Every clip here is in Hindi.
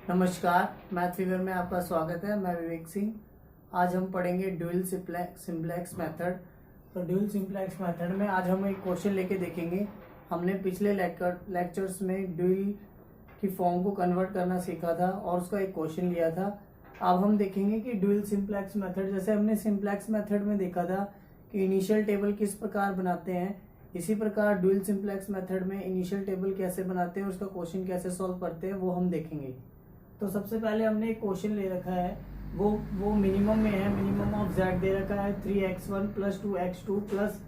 नमस्कार, मैथ फिगर में आपका स्वागत है। मैं विवेक सिंह। आज हम पढ़ेंगे ड्यूल सिंप्लेक्स मेथड। तो ड्यूल सिंप्लेक्स मेथड में आज हम एक क्वेश्चन लेके देखेंगे। हमने पिछले लेक्चर्स में ड्यूल की फॉर्म को कन्वर्ट करना सीखा था और उसका एक क्वेश्चन लिया था। अब हम देखेंगे कि ड्यूल सिंप्लेक्स मेथड, जैसे हमने सिंप्लेक्स मेथड में देखा था कि इनिशियल टेबल किस प्रकार बनाते हैं, इसी प्रकार ड्यूल सिंप्लेक्स मेथड में इनिशियल टेबल कैसे बनाते हैं, उसका क्वेश्चन कैसे सॉल्व करते हैं, वो हम देखेंगे। तो सबसे पहले हमने एक क्वेश्चन ले रखा है, वो मिनिमम में है। मिनिमम ऑफ जेड दे रखा है 3x1 plus 2x2 plus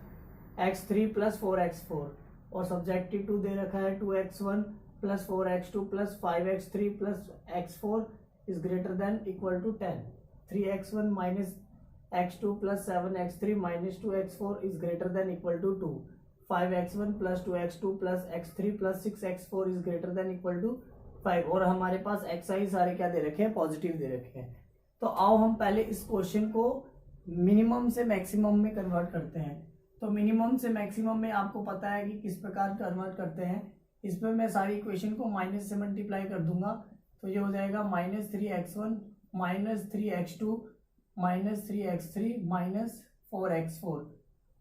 x3 plus 4x4 और सब्जेक्टिव 2 दे रखा है 2x1 plus 4x2 plus 5x3 plus x4 is greater than equal to 10। 3x1 minus x2 plus 7x3 minus 2x4 is greater than equal to 2। 5x1 plus 2x2 plus x3 plus 6x4 is greater than equal to 5। और हमारे पास एक्साई सारे क्या दे रखे हैं, पॉजिटिव दे रखे हैं। तो आओ हम पहले इस क्वेश्चन को मिनिमम से मैक्सिमम में कन्वर्ट करते हैं। तो मिनिमम से मैक्सिमम में आपको पता है कि किस प्रकार कन्वर्ट करते हैं। इसमें मैं सारी इक्वेशन को माइनस से मल्टीप्लाई कर दूंगा, तो ये हो जाएगा -3x1 -3x2 -3x3 -4x4।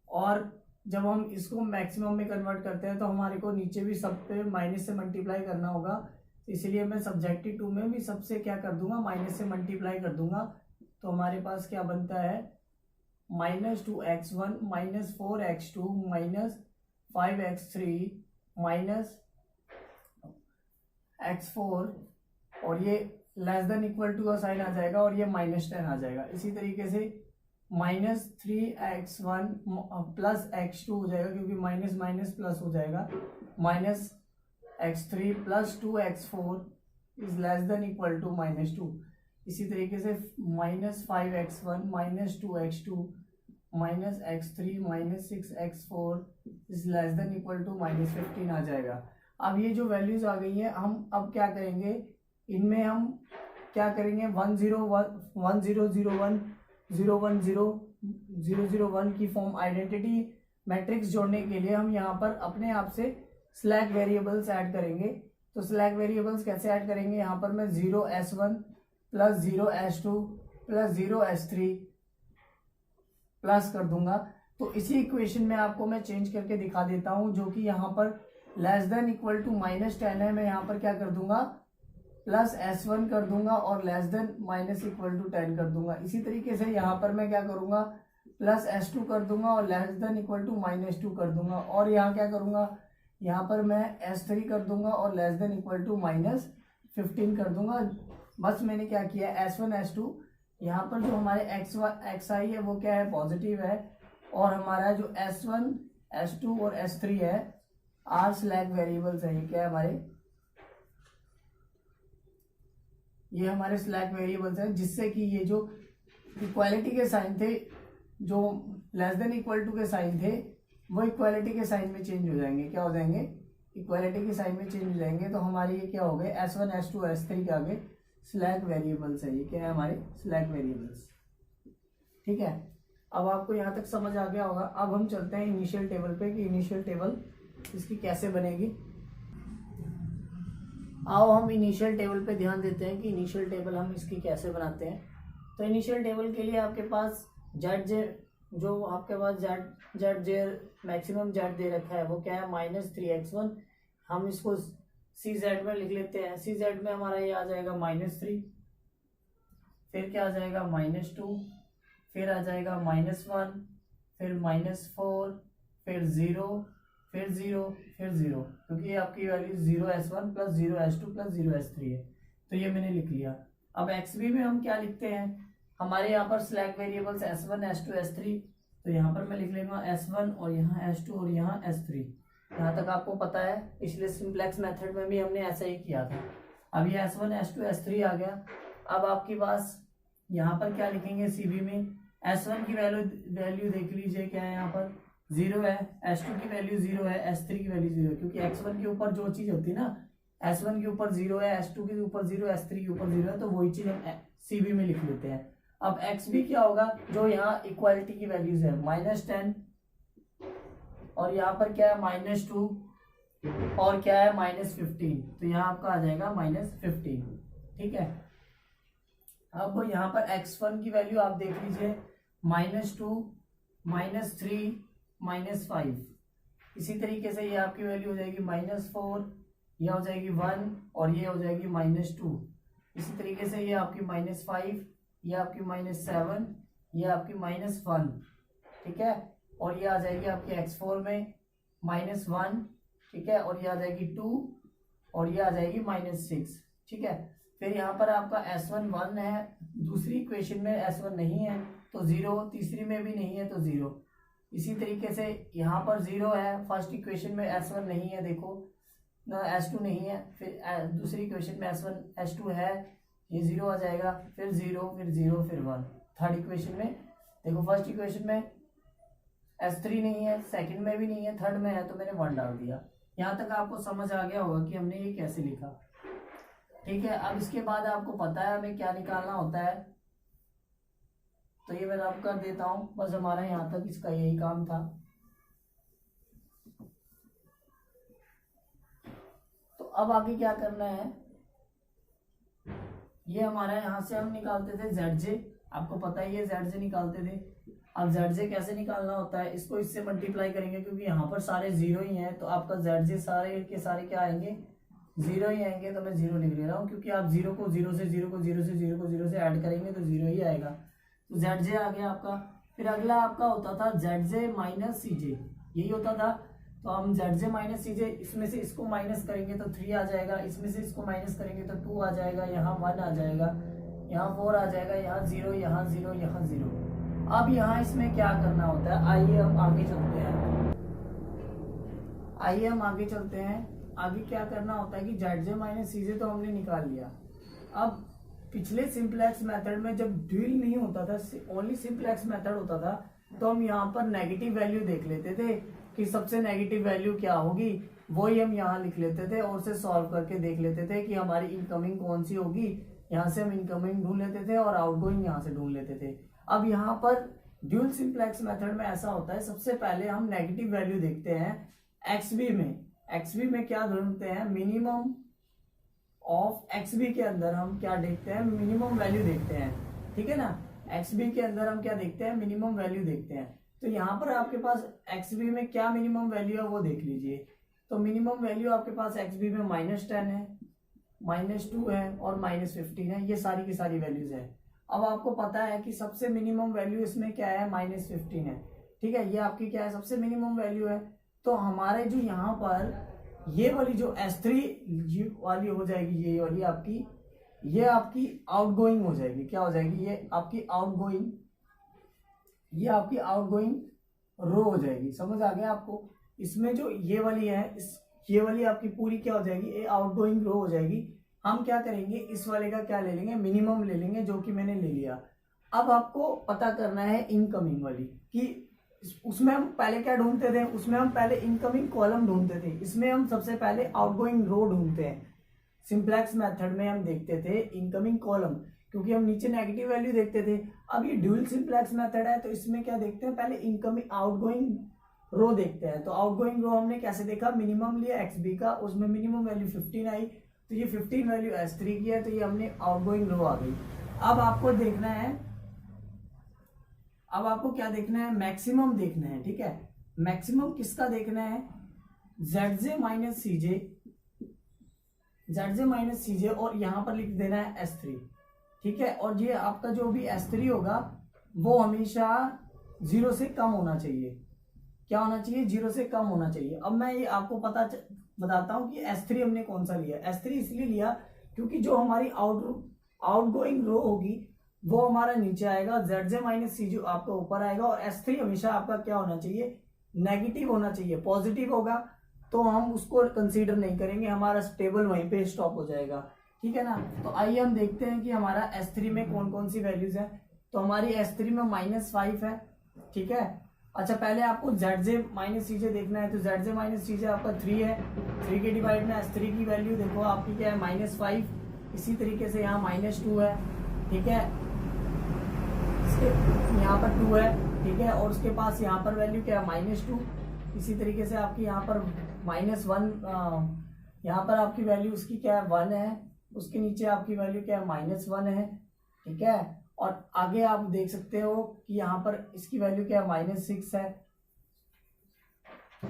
और जब हम इसको मैक्सिमम में कन्वर्ट करते हैं तो हमारे को नीचे भी सब पे माइनस से मल्टीप्लाई करना होगा, इसलिए मैं सब्जेक्टिव 2 में भी सबसे क्या कर दूंगा, माइनस से मल्टीप्लाई कर दूंगा। तो हमारे पास क्या बनता है, -2x1 -4x2 -5x3 -x4 और ये लेस देन इक्वल टू का साइन आ जाएगा और ये -10 आ जाएगा। इसी तरीके से -3x1 प्लस x2 हो जाएगा, क्योंकि माइनस माइनस प्लस हो जाएगा, -x3 plus 2x4 is less than equal to -2। इसी तरीके से -5x1 -2x2 -x3 -6x4 is less than equal to -15 आ जाएगा। अब ये जो वैल्यूज आ गई है, हम अब क्या करेंगे, इनमें हम क्या करेंगे, 1 0 1 1 0 0 1 0 1 0 0 0 1 की फॉर्म आइडेंटिटी मैट्रिक्स जोड़ने के लिए हम यहाँ पर अपने आप से स्लैक वेरिएबल्स ऐड करेंगे। तो स्लैक वेरिएबल्स कैसे ऐड करेंगे, यहाँ पर मैं 0s1 plus 0s2 plus 0s3 plus कर दूंगा। तो इसी इक्वेशन में आपको मैं चेंज करके दिखा देता हूं, जो कि यहाँ पर लेस देन इक्वल टू -10 है। मैं यहाँ पर क्या कर दूंगा, प्लस s1 कर दूंगा और less than minus equal to 10 कर दूंगा। इसी तरीके से यहाँ पर मैं क्या करूंगा, प्लस s2 कर दूंगा और लेस देन इक्वल टू -2 कर दूंगा। और यहाँ क्या करूंगा, यहाँ पर मैं s3 कर दूंगा और लेस देन इक्वल टू -15 कर दूंगा। बस मैंने क्या किया, s1 s2, यहाँ पर जो हमारे xi है वो क्या है, पॉजिटिव है, और हमारा जो s1 s2 और s3 है आर स्लैक वेरिएबल्स है। ये क्या है, ये हमारे स्लैक वेरिएबल्स हैं, जिससे कि ये जो इक्वालिटी के साइन थे, जो लेस देन इक्वल टू के साइन थे, वो इक्वालिटी के साइन में चेंज हो जाएंगे। क्या हो जाएंगे, इक्वालिटी के साइन में चेंज हो जाएंगे। तो हमारे ये क्या हो गए, s1 s2 s3 के आगे स्लैक वेरिएबल्स है। ये क्या है, हमारे स्लैक वेरिएबल्स। ठीक है, अब आपको यहाँ तक समझ आ गया होगा। अब हम चलते हैं इनिशियल टेबल पे कि इनिशियल टेबल इसकी कैसे बनेगी। आओ हम इनिशियल टेबल पे ध्यान देते हैं कि इनिशियल टेबल हम इसकी कैसे बनाते हैं। तो इनिशियल टेबल के लिए आपके पास जेड जे, जो आपके पास जेड जे मैक्सिमम जेड दे रखा है, वो क्या है, -3x1। हम इसको सी जेड में लिख लेते हैं। सी जेड में हमारा ये आ जाएगा -3, फिर क्या आ जाएगा -2, फिर आ जाएगा -1, फिर -4, फिर 0, फिर 0, फिर 0, क्योंकि ये आपकी value 0s1 plus 0s2 plus 0s3 है। तो ये मैंने लिख लिया। अब xb में हम क्या लिखते हैं, हमारे यहाँ पर slack variables s1 s2 s3, तो यहाँ पर मैं लिख लेंगे s1 और यहाँ s2 और यहाँ s3। यहाँ तक आपको पता है, इसलिए सिंप्लेक्स मेथड में भी हमने ऐसा ही किया था। अब ये s1 s2 s3 आ गया। अब आपके पास यहाँ पर क्या लिखेंगे, cb में s1 की वैल्यू देख लीजिए, क्या है, यहाँ पर 0 है, s2 की वैल्यू 0 है, s3 की वैल्यू 0 है, क्योंकि x1 के ऊपर जो चीज होती है ना, s1 के ऊपर 0 है, s2 के ऊपर 0 है, s3 के ऊपर 0 है, तो वही चीज हम cb में लिख लेते हैं। अब xb क्या होगा, जो यहाँ इक्वालिटी की वैल्यूज है, -10 और यहाँ पर क्या है, -2 और क्या है, -15। तो यहाँ आपका आ जाएगा -15। ठीक है। अब यहाँ पर x1 की वैल्यू आप देख लीजिए, -2, -3, -5। इसी तरीके से ये आपकी वैल्यू हो जाएगी -4, ये हो जाएगी 1 और ये हो जाएगी -2। इसी तरीके से ये आपकी -5, ये आपकी -7, ये आपकी -1, ठीक है। और ये आ जाएगी आपकी x4 में -1, ठीक है। और ये आ जाएगी 2 और ये आ जाएगी -6, ठीक है। फिर यहाँ पर आपका S1 1 है, दूसरी इक्वेशन में S1 नहीं है तो 0, तीसरी में भी नहीं है तो 0। इसी तरीके से यहाँ पर 0 है, फर्स्ट इक्वेशन में S1 नहीं है, देखो S2 नहीं है, फिर दूसरी इक्वेशन में S2 है, ये 0 आ जाएगा, फिर 0, फिर 0, फिर 1। थर्ड इक्वेशन में देखो, फर्स्ट इक्वेशन में S3 नहीं है, सेकंड में भी नहीं है, थर्ड में है तो मैंने 1 डाल दिया। यहाँ तक आपको समझ आ गया होगा कि हमने ये कैसे लिखा, ठीक है। अब इसके बाद आपको पता है हमें क्या निकालना होता है, तो ये मैं आपको कर देता हूं, बस हमारा यहाँ तक इसका यही काम था। तो अब आगे क्या करना है, ये हमारा यहाँ से हम निकालते थे ZJ, आपको पता ही है ZJ निकालते थे। अब ZJ कैसे निकालना होता है, इसको इससे मल्टीप्लाई करेंगे क्योंकि यहाँ पर सारे 0 ही हैं, तो आपका ZJ सारे के सारे क्या आएंगे, 0 ही आएंगे। तो मैं 0 लिख ले रहा हूँ क्योंकि आप 0 को 0 से 0 को 0 से 0 को 0 से ऐड करेंगे तो 0 ही आएगा। तो ZJ आ गया आपका। फिर अगला आपका होता था ZJ माइनस CJ, यही होता था। तो हम ZJ माइनस CJ, इसमें से इसको माइनस करेंगे तो 3 आ जाएगा, इसमें से इसको माइनस करेंगे तो 2 आ जाएगा, यहाँ 1 आ जाएगा, यहाँ 4 आ जाएगा, यहाँ 0, यहाँ 0, यहाँ 0। अब यहाँ इसमें क्या करना होता है, आइए हम आगे चलते हैं। आगे क्या करना होता है कि ZJ माइनस CJ तो हमने निकाल लिया। अब पिछले सिंपलेक्स मेथड में जब ड्यूल नहीं होता था, ओनली सिंपलेक्स मेथड होता था, तो हम यहाँ पर नेगेटिव वैल्यू देख लेते थे कि सबसे नेगेटिव वैल्यू क्या होगी, वही हम यहाँ लिख लेते थे और उसे सॉल्व करके देख लेते थे कि हमारी इनकमिंग कौन सी होगी। यहाँ से हम इनकमिंग ढूंढ लेते थे और आउटगोइंग यहाँ से ढूंढ लेते थे। अब यहाँ पर ड्यूल सिंपलेक्स मेथड में ऐसा होता है, सबसे पहले हम नेगेटिव वैल्यू देखते हैं XB में। XB में क्या ढूंढते हैं, मिनिमम ऑफ XB के अंदर हम क्या देखते हैं, मिनिमम वैल्यू देखते हैं, ठीक है ना। XB के अंदर हम क्या देखते हैं, मिनिमम वैल्यू देखते हैं। तो यहाँ पर आपके पास XB में क्या मिनिमम वैल्यू है वो देख लीजिए। तो मिनिमम वैल्यू आपके पास XB में -10 है, -2 है और -15 है, ये सारी की सारी वैल्यूज है। अब आपको पता है कि सबसे मिनिमम वैल्यू इसमें क्या है, -15 है, ठीक है। ये आपकी क्या है, सबसे मिनिमम वैल्यू है। तो हमारे जो यहाँ पर ये वाली जो S3 वाली हो जाएगी, ये वाली आपकी, ये आपकी आउटगोइंग हो जाएगी। क्या हो जाएगी, ये आपकी आउटगोइंग, ये आपकी आउटगोइंग रो हो जाएगी। समझ आ गया आपको। इसमें जो ये वाली है, ये वाली आपकी पूरी क्या हो जाएगी, ये आउटगोइंग रो हो जाएगी। हम क्या करेंगे, इस वाले का क्या ले लेंगे, मिनिमम ले लेंगे, जो कि मैंने ले लिया। अब आपको पता करना है इनकमिंग वाली, कि उसमें हम पहले क्या ढूंढते थे, उसमें हम पहले इनकमिंग कॉलम ढूंढते थे, इसमें हम सबसे पहले आउटगोइंग रो ढूंढते हैं। सिंपलेक्स मेथड में हम देखते थे इनकमिंग कॉलम, क्योंकि हम नीचे नेगेटिव वैल्यू देखते थे। अब ये ड्यूल सिंपलेक्स मेथड है, तो इसमें क्या देखते हैं, पहले इनकमिंग आउटगोइंग रो देखते हैं। तो आउटगोइंग रो हमने कैसे देखा, मिनिमम लिया XB का, उसमें मिनिमम वैल्यू 15 आई, तो ये 15 वैल्यू S3 की है, तो ये हमने आउटगोइंग रो आ गई। अब आपको देखना है, अब आपको क्या देखना है, मैक्सिमम देखना है, ठीक है। मैक्सिमम किसका देखना है, ZJ माइनस CJ, और यहां पर लिख देना है S3, ठीक है। और ये आपका जो भी S3 होगा वो हमेशा 0 से कम होना चाहिए। क्या होना चाहिए, 0 से कम होना चाहिए। अब मैं ये आपको बताता हूं कि S3 हमने कौन सा लिया। S3 इसलिए लिया क्योंकि जो हमारी आउटगोइंग रो होगी वो हमारा नीचे आएगा, ZJ माइनस CJ आपका ऊपर आएगा, और S3 हमेशा आपका क्या होना चाहिए, नेगेटिव होना चाहिए। पॉजिटिव होगा तो हम उसको कंसीडर नहीं करेंगे, हमारा टेबल वहीं पे स्टॉप हो जाएगा, ठीक है ना। तो आइए हम देखते हैं कि हमारा S3 में कौन कौन सी वैल्यूज है। तो हमारी S3 में -5 है, ठीक है। अच्छा, पहले आपको ZJ माइनस CJ देखना है, तो ZJ माइनस CJ आपका 3 है। 3 के डिवाइड में S3 की वैल्यू देखो आपकी क्या है, -5। इसी तरीके से यहाँ -2 है, ठीक है, यहाँ पर 2 है, ठीक है। और उसके पास यहाँ पर वैल्यू क्या है, -2। इसी तरीके से आपकी यहाँ पर -1, यहाँ पर आपकी वैल्यू उसकी क्या है, 1 है। उसके नीचे आपकी वैल्यू क्या है, -1 है, ठीक है। और आगे आप देख सकते हो कि यहाँ पर इसकी वैल्यू क्या है, -6 है,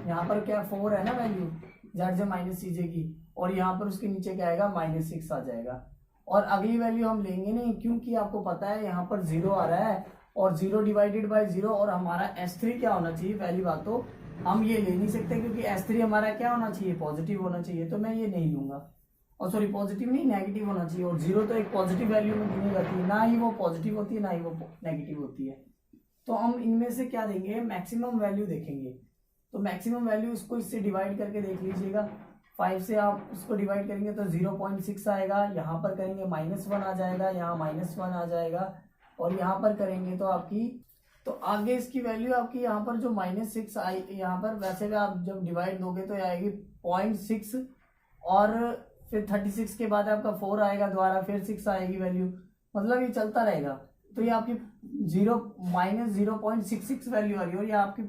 यहाँ पर क्या 4 है ना वैल्यू z माइनस सी जे की, और यहाँ पर उसके नीचे क्या आएगा, -6 आ जाएगा। और अगली वैल्यू हम लेंगे नहीं, क्योंकि आपको पता है यहाँ पर 0 आ रहा है, और 0 डिवाइडेड बाय 0, और हमारा S3 क्या होना चाहिए, पहली बात तो हम ये ले नहीं सकते, क्योंकि S3 हमारा क्या होना चाहिए, पॉजिटिव होना चाहिए, तो मैं ये नहीं लूंगा। और सॉरी, पॉजिटिव नहीं, नेगेटिव होना चाहिए, और 0 तो एक पॉजिटिव वैल्यू में गिनी जाती है, ना ही वो पॉजिटिव होती है ना ही वो नेगेटिव होती है। तो हम इनमें से क्या देंगे, मैक्सिमम वैल्यू देखेंगे। तो मैक्सिमम वैल्यू इसको इससे डिवाइड करके देख लीजिएगा, 5 से आप उसको डिवाइड करेंगे तो 0.6 आएगा, यहाँ पर करेंगे -1 आ जाएगा, यहाँ -1 आ जाएगा, और यहाँ पर करेंगे तो आपकी, तो आगे इसकी वैल्यू आपकी यहाँ पर जो -6 आई, यहाँ पर वैसे भी आप जब डिवाइड दोगे तो आएगी 0.6, और फिर 36 के बाद आपका 4 आएगा, दोबारा फिर 6 आएगी वैल्यू, मतलब ये चलता रहेगा। तो ये आपकी -0.66 वैल्यू आ रही है, और ये आपकी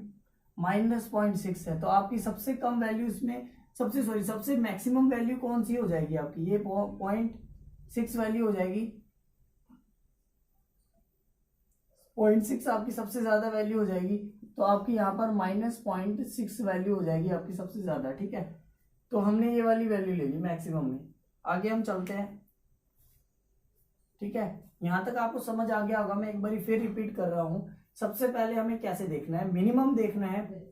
-0.6 है। तो आपकी सबसे कम वैल्यू इसमें, सबसे मैक्सिमम वैल्यू कौन सी हो जाएगी आपकी, ये 0.6 वैल्यू हो जाएगी, 0.6 आपकी सबसे ज्यादा वैल्यू हो जाएगी। तो आपकी यहाँ पर -0.6 वैल्यू हो जाएगी आपकी सबसे ज्यादा, ठीक है। तो हमने ये वाली वैल्यू ले ली मैक्सिमम में। आगे हम चलते हैं, ठीक है। यहाँ तक आपको समझ आ गया होगा, मैं एक बार फिर रिपीट कर रहा हूँ। सबसे पहले हमें कैसे देखना है, मिनिमम देखना है।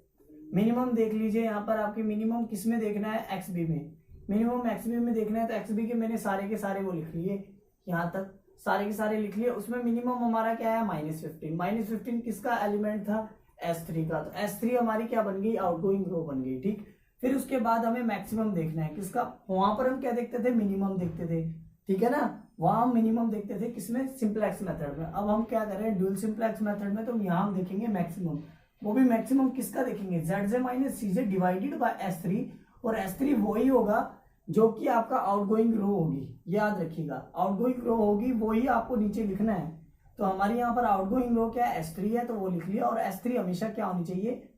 मिनिमम देख लीजिए, यहाँ पर आपकी मिनिमम किस में देखना है, XB में। मिनिमम XB में देखना है, तो XB के मैंने सारे के सारे वो लिख लिए, यहाँ तक सारे के सारे लिख लिए। उसमें मिनिमम हमारा क्या है, -15। -15 किसका एलिमेंट था, S3 का। तो S3 हमारी क्या बन गई, आउटगोइंग रो बन गई, ठीक। फिर उसके बाद हमें मैक्सिमम देखना है, किसका, वहां पर हम क्या देखते थे, मिनिमम देखते थे, ठीक है ना। वहां हम मिनिमम देखते थे किसमें, सिंपलेक्स मेथड में। अब हम क्या करें, ड्यूल सिंपलेक्स मेथड में, तो यहाँ हम देखेंगे मैक्सिमम। वो भी मैक्सिमम किसका देखेंगे, ZJ minus CJ divided by S3, और S3 वही होगा जो कि आपका आउटगोइंग रो होगी, याद रखिएगा, आउटगोइंग रो होगी, वही आपको नीचे लिखना है। तो हमारी यहाँ पर आउटगोइंग रो क्या है, S3 है, तो वो लिख लिया। और S3 हमेशा क्या होनी चाहिए,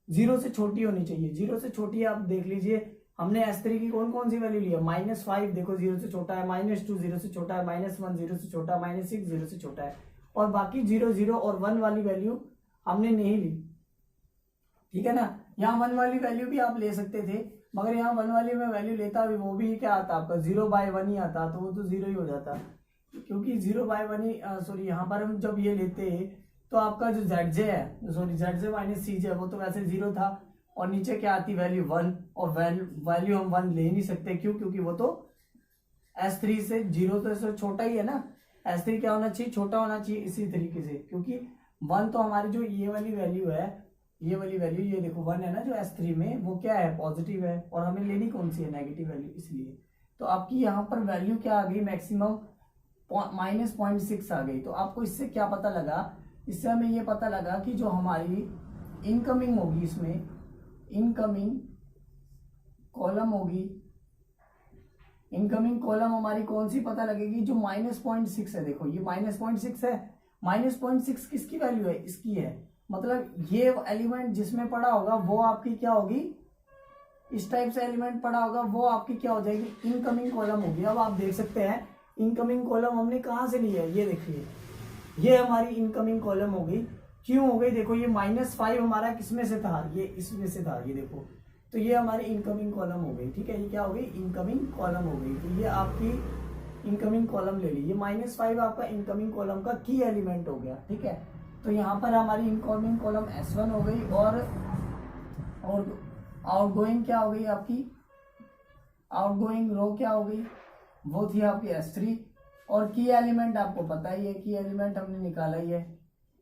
0 से छोटी होनी चाहिए। 0 से छोटी आप देख लीजिए, हमने S3 की कौन कौन सी वैल्यू ली है, -5 देखो 0 से छोटा है, -2 0 से छोटा है, -1 0 से छोटा है, -6 0 से छोटा है, और बाकी 0 0 और 1 वाली वैल्यू हमने नहीं ली, ठीक है ना। यहाँ 1 वाली वैल्यू भी आप ले सकते थे, मगर यहाँ 1 वाली में वैल्यू लेता भी, वो भी क्या आता आपका 0/1 ही आता, तो वो तो 0 ही हो जाता, क्योंकि 0/1 ही, सॉरी, यहाँ पर हम जब ये लेते तो आपका जो ZJ है, सॉरी ZJ माइनस CJ, वो तो वैसे 0 था, और नीचे क्या आती वैल्यू 1, और वैल्यू हम 1 ले नहीं सकते, क्यों, क्योंकि वो तो S3 से 0 तो इससे छोटा ही है ना। S3 क्या होना चाहिए, छोटा होना चाहिए, इसी तरीके से, क्योंकि 1 तो हमारी जो ये वाली वैल्यू है, ये वाली वैल्यू, ये देखो 1 है ना जो S3 में, वो क्या है, पॉजिटिव है, और हमें लेनी कौन सी है, नेगेटिव वैल्यू, इसलिए। तो आपकी यहाँ पर वैल्यू क्या आ गई, मैक्सिमम -0.6 आ गई। तो आपको इससे क्या पता लगा, इससे हमें ये पता लगा कि जो हमारी इनकमिंग होगी, इसमें इनकमिंग कॉलम होगी, इनकमिंग कॉलम हमारी कौन सी पता लगेगी, जो -0.6 है। देखो ये -0.6 है, -0.6 किसकी वैल्यू है, इसकी है। मतलब ये एलिमेंट जिसमें पड़ा होगा वो आपकी क्या होगी, इस टाइप से एलिमेंट पड़ा होगा, वो आपकी क्या हो जाएगी, इनकमिंग कॉलम होगी। अब आप देख सकते हैं इनकमिंग कॉलम हमने कहाँ से लिया है, ये देखिए, ये हमारी इनकमिंग कॉलम हो गई। क्यों हो गई, देखो ये -5 हमारा किसमें से था, ये इसमें से था, ये देखो, तो ये हमारी इनकमिंग कॉलम हो गई, ठीक है। ये क्या हो गई, इनकमिंग कॉलम हो गई। तो ये आपकी इनकमिंग कॉलम ले ली, ये -5 आपका इनकमिंग कॉलम का की एलिमेंट हो गया, ठीक है। तो यहाँ पर हमारी इनकमिंग कॉलम S1 हो गई, और आउटगोइंग क्या हो गई आपकी, आउटगोइंग रो क्या हो गई, वो थी आपकी S3। और की एलिमेंट आपको पता ही है, की एलिमेंट हमने निकाला ही है।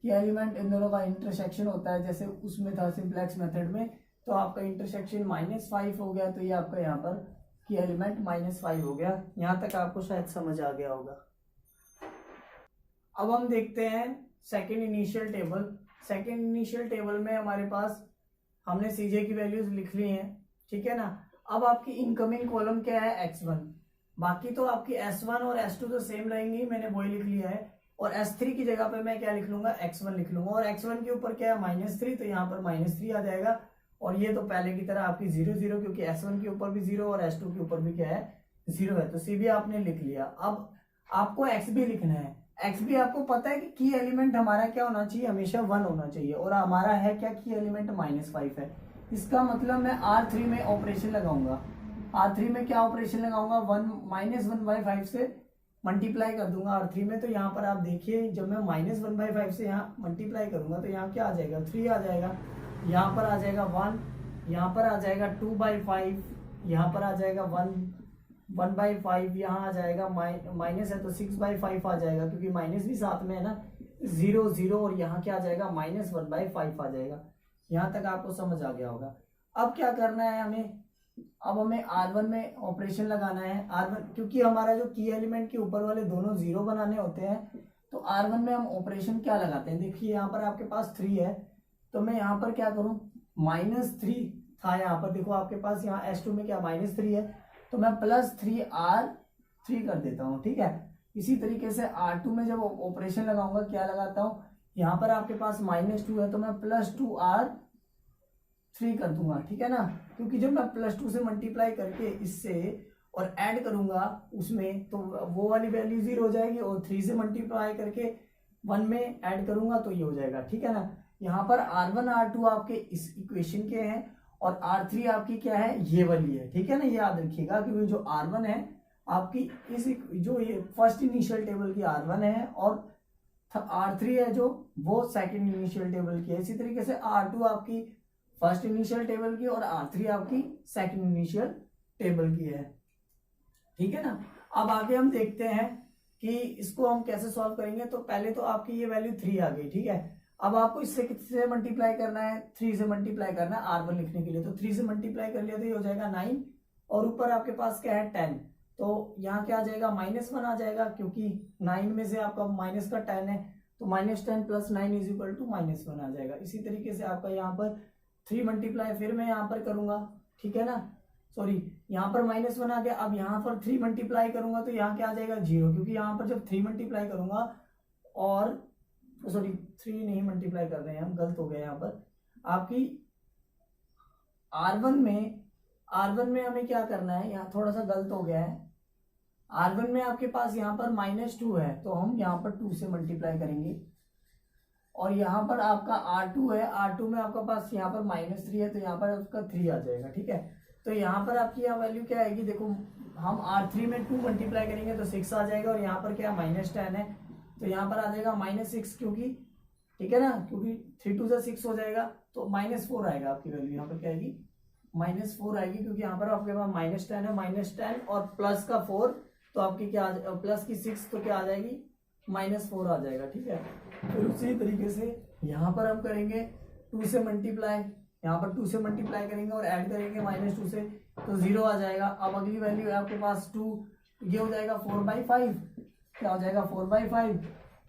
की एलिमेंट इन दोनों का इंटरसेक्शन होता है, जैसे उसमें था सिंप्लेक्स मेथड में, तो आपका इंटरसेक्शन -5 हो गया, तो ये आपका यहाँ पर की एलिमेंट -5 हो गया। यहाँ तक आपको शायद समझ आ गया होगा। अब हम देखते हैं second initial table. Second initial table में हमारे पास हमने CJ की वैल्यूज लिख ली हैं, ठीक है ना। अब आपकी इनकमिंग कॉलम क्या है, X1, बाकी तो आपकी S1 और S2 तो सेम रहेंगी, मैंने वही लिख लिया है। और S3 की जगह पे मैं क्या लिख लूंगा, X1 लिख लूंगा, और X1 के ऊपर क्या है, -3, तो यहाँ पर -3 आ जाएगा। और ये तो पहले की तरह आपकी 0 0, क्योंकि S1 के ऊपर भी 0 और S2 के ऊपर भी क्या है 0 है, तो सी भी आपने लिख लिया। अब आपको एक्स भी लिखना है। एक्स भी आपको पता है कि की एलिमेंट हमारा क्या होना चाहिए, हमेशा 1 होना चाहिए, और हमारा है क्या, की एलिमेंट -5 है। इसका मतलब मैं R3 में ऑपरेशन लगाऊंगा। R3 में क्या ऑपरेशन लगाऊंगा, 1 से मल्टीप्लाई कर दूंगा R3 में। तो यहाँ पर आप देखिए, जब मैं -1/5 से यहाँ मल्टीप्लाई करूंगा तो यहाँ क्या आ जाएगा, 3 आ जाएगा। यहाँ पर आ जाएगा 1, यहाँ पर आ जाएगा 2/5, यहाँ पर आ जाएगा 1/5, यहाँ आ जाएगा माइनस है तो 6/5 आ जाएगा, क्योंकि माइनस भी साथ में है ना, 0 0, और यहाँ क्या आ जाएगा, -1/5 आ जाएगा। यहाँ तक आपको समझ आ गया होगा। अब क्या करना है हमें, अब हमें R1 में ऑपरेशन लगाना है। R1 क्योंकि हमारा जो की एलिमेंट के ऊपर वाले दोनों 0 बनाने होते हैं, तो R1 में हम ऑपरेशन क्या लगाते हैं, देखिए यहाँ पर आपके पास 3 है, तो मैं यहाँ पर क्या करूँ, -3 था यहाँ पर, देखो आपके पास यहाँ S2 में क्या -3 है, तो मैं +3R3 कर देता हूँ, ठीक है। इसी तरीके से R2 में जब ऑपरेशन लगाऊंगा क्या लगाता हूँ, यहाँ पर आपके पास -2 है तो मैं +2R3 कर दूंगा, ठीक है ना। क्योंकि जब मैं +2 से मल्टीप्लाई करके इससे और ऐड करूंगा उसमें, तो वो वाली वैल्यू 0 हो जाएगी, और 3 से मल्टीप्लाई करके 1 में ऐड करूंगा तो ये हो जाएगा, ठीक है ना। यहाँ पर R1 R2 आपके इस इक्वेशन के हैं, और R3 आपकी क्या है, ये वाली है, ठीक है ना। ये याद रखिएगा, क्योंकि जो R1 है आपकी इस जो ये फर्स्ट इनिशियल टेबल की R1 है, और R3 है जो वो सेकंड इनिशियल टेबल की है। इसी तरीके से R2 आपकी फर्स्ट इनिशियल टेबल की, और R3 आपकी सेकंड इनिशियल टेबल की है, ठीक है ना। अब आगे हम देखते हैं कि इसको हम कैसे सॉल्व करेंगे। तो पहले तो आपकी ये वैल्यू 3 आ गई, ठीक है। अब आपको इससे किससे मल्टीप्लाई करना है, 3 से मल्टीप्लाई करना है R1 लिखने के लिए। तो 3 से मल्टीप्लाई कर लिया तो ये हो जाएगा 9, और ऊपर आपके पास क्या है 10, तो यहाँ क्या आ जाएगा, -1 आ जाएगा, क्योंकि 9 में से आपका माइनस का 10 है, तो -10 + 9 = -1 आ जाएगा। इसी तरीके से आपका यहाँ पर 3 मल्टीप्लाई फिर मैं यहाँ पर करूंगा, ठीक है ना, सॉरी यहाँ पर -1 आ गया। अब यहाँ पर 3 मल्टीप्लाई करूंगा तो यहाँ क्या आ जाएगा, 0, क्योंकि यहाँ पर जब 3 मल्टीप्लाई करूंगा, और सॉरी 3 नहीं मल्टीप्लाई कर रहे हैं हम, गलत हो गया यहाँ पर। आपकी R1 में हमें क्या करना है, यहाँ थोड़ा सा गलत हो गया है। R1 में आपके पास यहाँ पर -2 है, तो हम यहाँ पर 2 से मल्टीप्लाई करेंगे, और यहाँ पर आपका R2 है, R2 में आपका पास यहाँ पर -3 है, तो यहाँ पर उसका 3 आ जाएगा, ठीक है। तो यहाँ पर आपकी यहाँ वैल्यू क्या आएगी, देखो हम R3 में 2 मल्टीप्लाई करेंगे तो 6 आ जाएगा, और यहाँ पर क्या -10 है, तो यहाँ पर आ जाएगा -6, क्योंकि ठीक है ना, क्योंकि 3 2 से 6 हो जाएगा, तो -4 आएगा आपकी वैल्यू। यहाँ पर क्या आएगी, -4 आएगी, क्योंकि यहाँ पर आपके पास -10 है, -10 और प्लस का 4, तो आपकी क्या प्लस की 6, तो क्या आ जाएगी, -4 आ जाएगा, ठीक है। फिर उसी तरीके से यहाँ पर हम करेंगे 2 से मल्टीप्लाई, यहाँ पर 2 से मल्टीप्लाई करेंगे और ऐड करेंगे -2 से, तो 0 आ जाएगा। अब अगली वैल्यू है आपके पास 2, ये हो जाएगा 4/5, क्या हो जाएगा 4/5,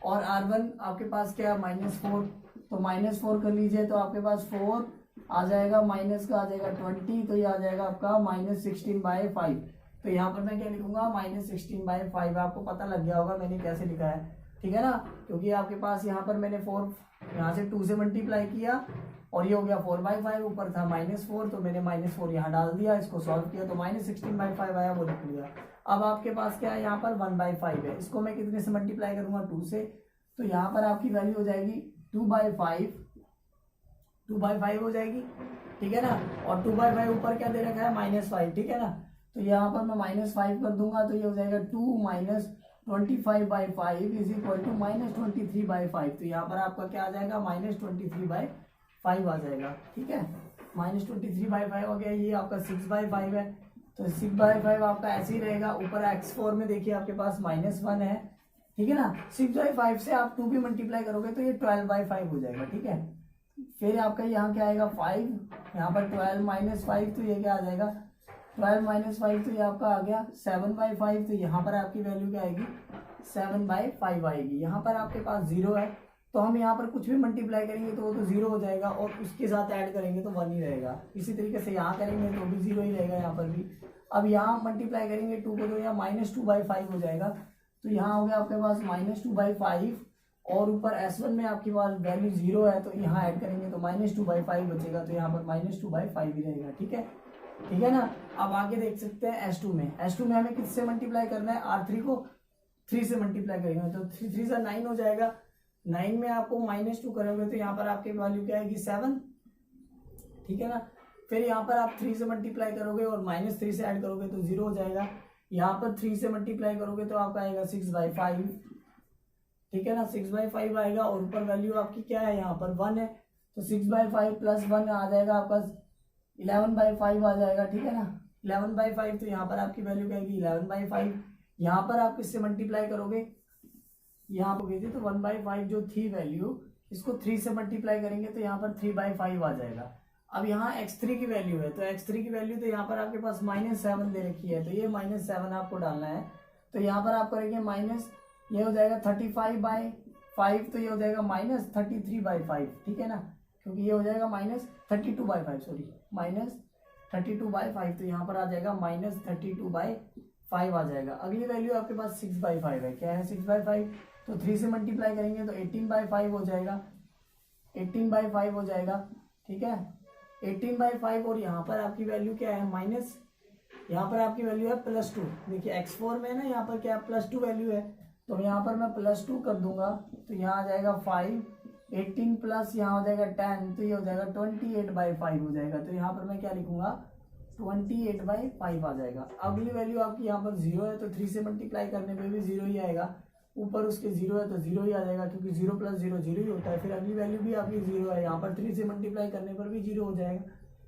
और R1 आपके पास क्या है -4, तो -4 कर लीजिए, तो आपके पास 4 आ जाएगा, माइनस का आ जाएगा 20, तो ये आ जाएगा आपका -16/5। तो यहाँ पर मैं क्या लिखूंगा, -16/5। आपको पता लग गया होगा मैंने कैसे लिखा है, ठीक है ना, क्योंकि आपके पास यहाँ पर मैंने 4 यहाँ से 2 से मल्टीप्लाई किया, और ये हो गया 4/5, ऊपर था -4, तो मैंने -4 यहाँ डाल दिया, इसको सॉल्व किया तो -16/5 आया, वो लिख लिया। अब आपके पास क्या है, यहाँ पर 1/5 है, इसको मैं कितने से मल्टीप्लाई करूंगा, 2 से, तो यहाँ पर आपकी वैल्यू हो जाएगी 2/5 हो जाएगी, ठीक है ना। और 2/5 ऊपर क्या दे रखा है, -5, ठीक है ना। तो यहाँ पर मैं -5 कर दूंगा, तो ये हो जाएगा 2 - 25/5 = -23/5। तो यहाँ पर आपका क्या आ जाएगा, -23/5 आ जाएगा, ठीक है। -23/5 हो गया, ये आपका 6/5 है, तो 6/5 आपका ऐसे ही रहेगा। ऊपर x4 में देखिए आपके पास -1 है, ठीक है ना। 6/5 से आप 2 भी मल्टीप्लाई करोगे तो ये 12/5 हो जाएगा, ठीक है। फिर आपका यहाँ क्या आएगा, 5, यहाँ पर 12 - 5, तो ये क्या आ जाएगा, 12 - 5, तो ये आपका आ गया 7/5। तो यहाँ पर आपकी वैल्यू क्या आएगी, 7/5 आएगी। यहाँ पर आपके पास 0 है, तो हम यहाँ पर कुछ भी मल्टीप्लाई करेंगे तो वो तो 0 हो जाएगा, और उसके साथ ऐड करेंगे तो 1 ही रहेगा। इसी तरीके से यहाँ करेंगे तो भी 0 ही रहेगा यहाँ पर भी। अब यहाँ मल्टीप्लाई करेंगे 2 को, तो यहाँ -2/5 हो जाएगा, तो यहाँ हो गया आपके पास -2/5, और ऊपर S1 में आपके पास वैल्यू 0 है, तो यहाँ ऐड करेंगे तो -2/5 बचेगा, तो यहाँ पर -2/5 ही रहेगा, ठीक है। ठीक है ना। अब आगे देख सकते हैं S2 में, S2 में हमें किससे मल्टीप्लाई करना है, R3 को 3 से मल्टीप्लाई करेंगे तो 3 से 9 हो जाएगा। 9 में आपको -2 करोगे तो यहाँ पर आपकी वैल्यू क्या आएगी 7, ठीक है ना। फिर यहाँ पर आप 3 से मल्टीप्लाई करोगे और -3 से ऐड करोगे तो 0 हो जाएगा। यहाँ पर 3 से मल्टीप्लाई करोगे तो आपका आएगा 6/5, ठीक है ना, 6/5 आएगा। और ऊपर वैल्यू आपकी क्या है, यहाँ पर 1 है तो 6/5 प्लस 1 आ जाएगा आपका 11/5 आ जाएगा, ठीक है ना। 11/5 तो यहाँ पर आपकी वैल्यू क्या आएगी 11/5। यहाँ पर आप किससे मल्टीप्लाई करोगे, यहाँ पर गई थी तो 1/5 जो थी वैल्यू, इसको 3 से मल्टीप्लाई करेंगे तो यहाँ पर 3/5 आ जाएगा। अब यहाँ x3 की वैल्यू है तो x3 की वैल्यू तो यहाँ पर आपके पास -7 दे रखी है तो ये -7 आपको डालना है। तो यहाँ पर आप करेंगे माइनस, ये हो जाएगा 35/5 तो ये हो जाएगा -33/5, ठीक है ना, क्योंकि ये हो जाएगा -32/5, सॉरी -32/5 तो यहाँ पर आ जाएगा -32/5 आ जाएगा। अगली वैल्यू आपके पास 6/5 है, क्या है 6/5 तो 3 से मल्टीप्लाई करेंगे तो 18/5 हो जाएगा, 18/5 हो जाएगा, ठीक है 18/5। और यहाँ पर आपकी वैल्यू क्या है माइनस, यहाँ पर आपकी वैल्यू है +2। देखिए x4 में ना यहाँ पर क्या +2 वैल्यू है तो यहाँ पर मैं +2 कर दूंगा तो यहाँ आ जाएगा 5, 18 प्लस यहाँ हो जाएगा 10 तो ये हो जाएगा 28/5 हो जाएगा। तो यहाँ पर मैं क्या लिखूंगा 28/5 आ जाएगा। अगली वैल्यू आपकी यहाँ पर 0 है तो 3 से मल्टीप्लाई करने पे भी 0 ही आएगा, ऊपर उसके 0 है तो 0 ही आ जाएगा क्योंकि 0 + 0 0 ही होता है। फिर अगली वैल्यू भी आपकी 0 है, यहाँ पर 3 से मल्टीप्लाई करने पर भी 0 हो जाएगा,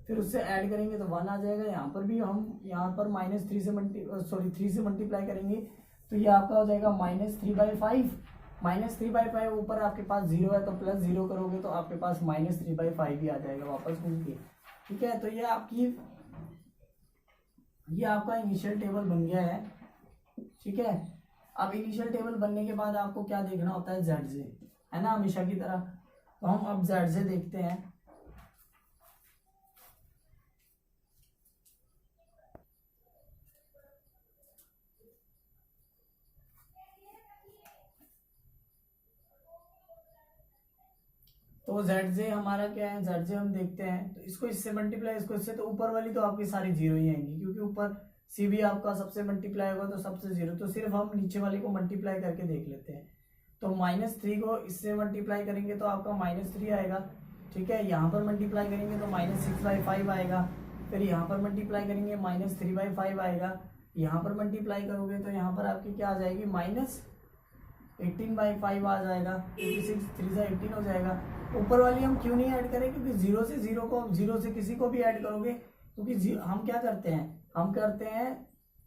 फिर उससे ऐड करेंगे तो 1 आ जाएगा। यहाँ पर भी हम यहाँ पर -3 से 3 से मल्टीप्लाई करेंगे तो ये आपका हो जाएगा -3/5, -3/5 ऊपर आपके पास 0 है तो +0 करोगे तो आपके पास -3/5 ही आ जाएगा वापस घूम के, ठीक है। तो ये आपका इनिशियल टेबल बन गया है, ठीक है। अब इनिशियल टेबल बनने के बाद आपको क्या देखना होता है ZJ, है ना, हमेशा की तरह। तो हम अब ZJ देखते हैं। तो ZJ हमारा क्या है, ZJ हम देखते हैं तो इसको इससे मल्टीप्लाई, इसको इससे, तो ऊपर वाली तो आपकी सारी 0 ही आएंगी क्योंकि ऊपर C भी आपका सबसे मल्टीप्लाई होगा तो सबसे 0, तो सिर्फ हम नीचे वाले को मल्टीप्लाई करके देख लेते हैं। तो -3 को इससे मल्टीप्लाई करेंगे तो आपका -3 आएगा, ठीक है। यहाँ पर मल्टीप्लाई करेंगे तो -6/5 आएगा, फिर यहाँ पर मल्टीप्लाई करेंगे -3/5 आएगा, यहाँ पर मल्टीप्लाई करोगे तो यहाँ पर आपकी क्या आ जाएगी -18/5 आ जाएगा क्योंकि 6 3 से 18 हो जाएगा। ऊपर वाली हम क्यों नहीं ऐड करें, क्योंकि 0 से 0 से किसी को भी ऐड करोगे, क्योंकि हम क्या करते हैं, हम करते हैं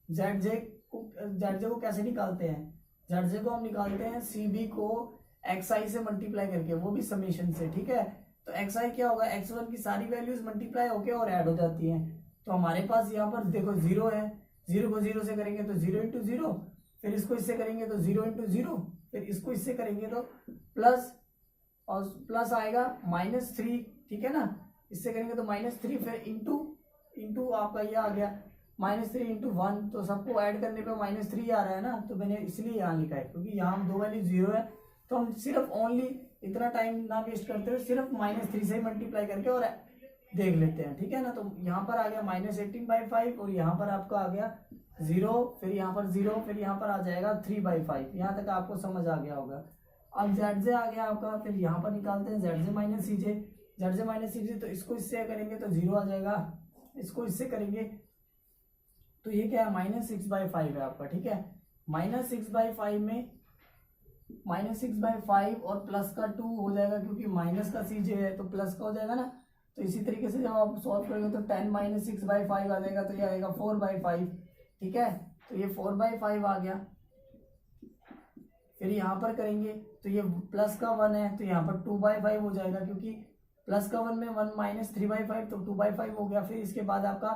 ZJ को कैसे निकालते हैं, ZJ को हम निकालते हैं CB को XI से मल्टीप्लाई करके, वो भी समेशन से, ठीक है। तो XI क्या होगा, x1 की सारी वैल्यूज मल्टीप्लाई होके और ऐड हो जाती हैं। तो हमारे पास यहाँ पर देखो 0 है, 0 को 0 से करेंगे तो 0 × 0, फिर इसको इससे करेंगे तो 0 × 0, फिर इसको इससे करेंगे तो प्लस, और प्लस आएगा -3, ठीक है ना, इससे करेंगे तो -3, फिर इंटू आपका ये आ गया -3 × 1, तो सबको ऐड करने पे -3 आ रहा है ना, तो मैंने इसलिए यहाँ लिखा है क्योंकि यहाँ हम दो वैल्यू 0 है तो हम सिर्फ ओनली इतना टाइम ना वेस्ट करते हुए सिर्फ -3 से ही मल्टीप्लाई करके और देख लेते हैं, ठीक है ना। तो यहाँ पर आ गया -18/5 और यहाँ पर आपका आ गया 0, फिर यहाँ पर 0, फिर यहाँ पर आ जाएगा 3/5। यहाँ तक आपको समझ आ गया होगा। अब ZJ आ गया आपका, फिर यहाँ पर निकालते हैं ZJ - CJ, तो इसको इससे करेंगे तो 0 आ जाएगा, इसको इससे करेंगे तो ये क्या है -6/5 है आपका, ठीक है। -6/5 में -6/5 और प्लस का 2 हो जाएगा क्योंकि माइनस का CJ है तो प्लस का हो जाएगा ना। तो इसी तरीके से जब आप सॉल्व करेंगे तो 10 - 6/5 आ जाएगा तो ये आएगा 4/5, ठीक है। तो ये 4/5 आ गया। फिर यहाँ पर करेंगे तो ये प्लस का 1 है तो यहाँ पर 2/5 हो जाएगा क्योंकि प्लस का 1 में 1 - 3/5 तो 2/5 हो गया। फिर इसके बाद आपका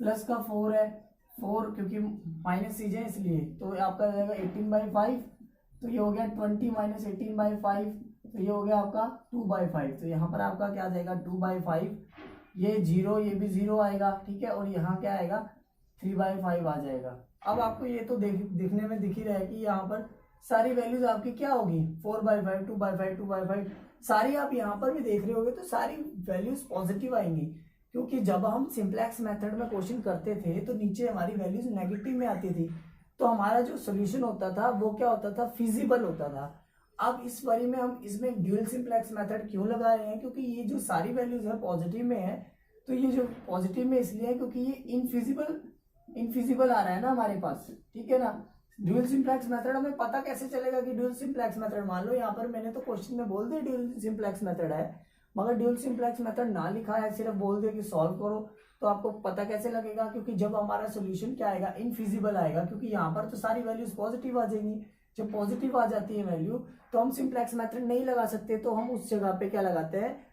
प्लस का 4 है, 4 क्योंकि माइनस CJ है इसलिए, तो आपका हो जाएगा 18/5, तो ये हो गया 20 - 18/5, तो ये हो गया आपका 2/5। तो यहाँ पर आपका क्या आ जाएगा 2/5, ये 0, ये भी 0 आएगा, ठीक है। और यहाँ क्या आएगा 3/5 आ जाएगा। अब आपको ये तो दिखने में दिख ही रहा है कि यहाँ पर सारी वैल्यूज आपकी क्या होगी 4/5, 2/5, 2/5, सारी आप यहाँ पर भी देख रहे होगे तो सारी वैल्यूज पॉजिटिव आएंगी। क्योंकि जब हम सिंप्लेक्स मेथड में क्वेश्चन करते थे तो नीचे हमारी वैल्यूज नेगेटिव में आती थी, तो हमारा जो सोल्यूशन होता था वो क्या होता था, फिजिबल होता था। अब इस बारी में हम इसमें ड्यूल सिंप्लेक्स मेथड क्यों लगा रहे हैं, क्योंकि ये जो सारी वैल्यूज है पॉजिटिव में है, तो ये जो पॉजिटिव में इसलिए है क्योंकि ये इनफिजिबल आ रहा है ना हमारे पास, ठीक है ना। ड्यूल सिंप्लेक्स मेथड हमें पता कैसे चलेगा कि ड्यूल सिंप्लेक्स मेथड, मान लो यहाँ पर मैंने तो क्वेश्चन में बोल दिया ड्यूल सिंप्लेक्स मेथड है, मगर ड्यूल सिंप्लेक्स मेथड ना लिखा है, सिर्फ बोल दिया कि सॉल्व करो, तो आपको पता कैसे लगेगा, क्योंकि जब हमारा सोल्यूशन क्या आएगा, इनफिजिबल आएगा, क्योंकि यहाँ पर तो सारी वैल्यूज पॉजिटिव आ जाएंगी। जब पॉजिटिव आ जाती है वैल्यू तो हम सिंप्लेक्स मेथड नहीं लगा सकते, तो हम उस जगह पे क्या लगाते हैं,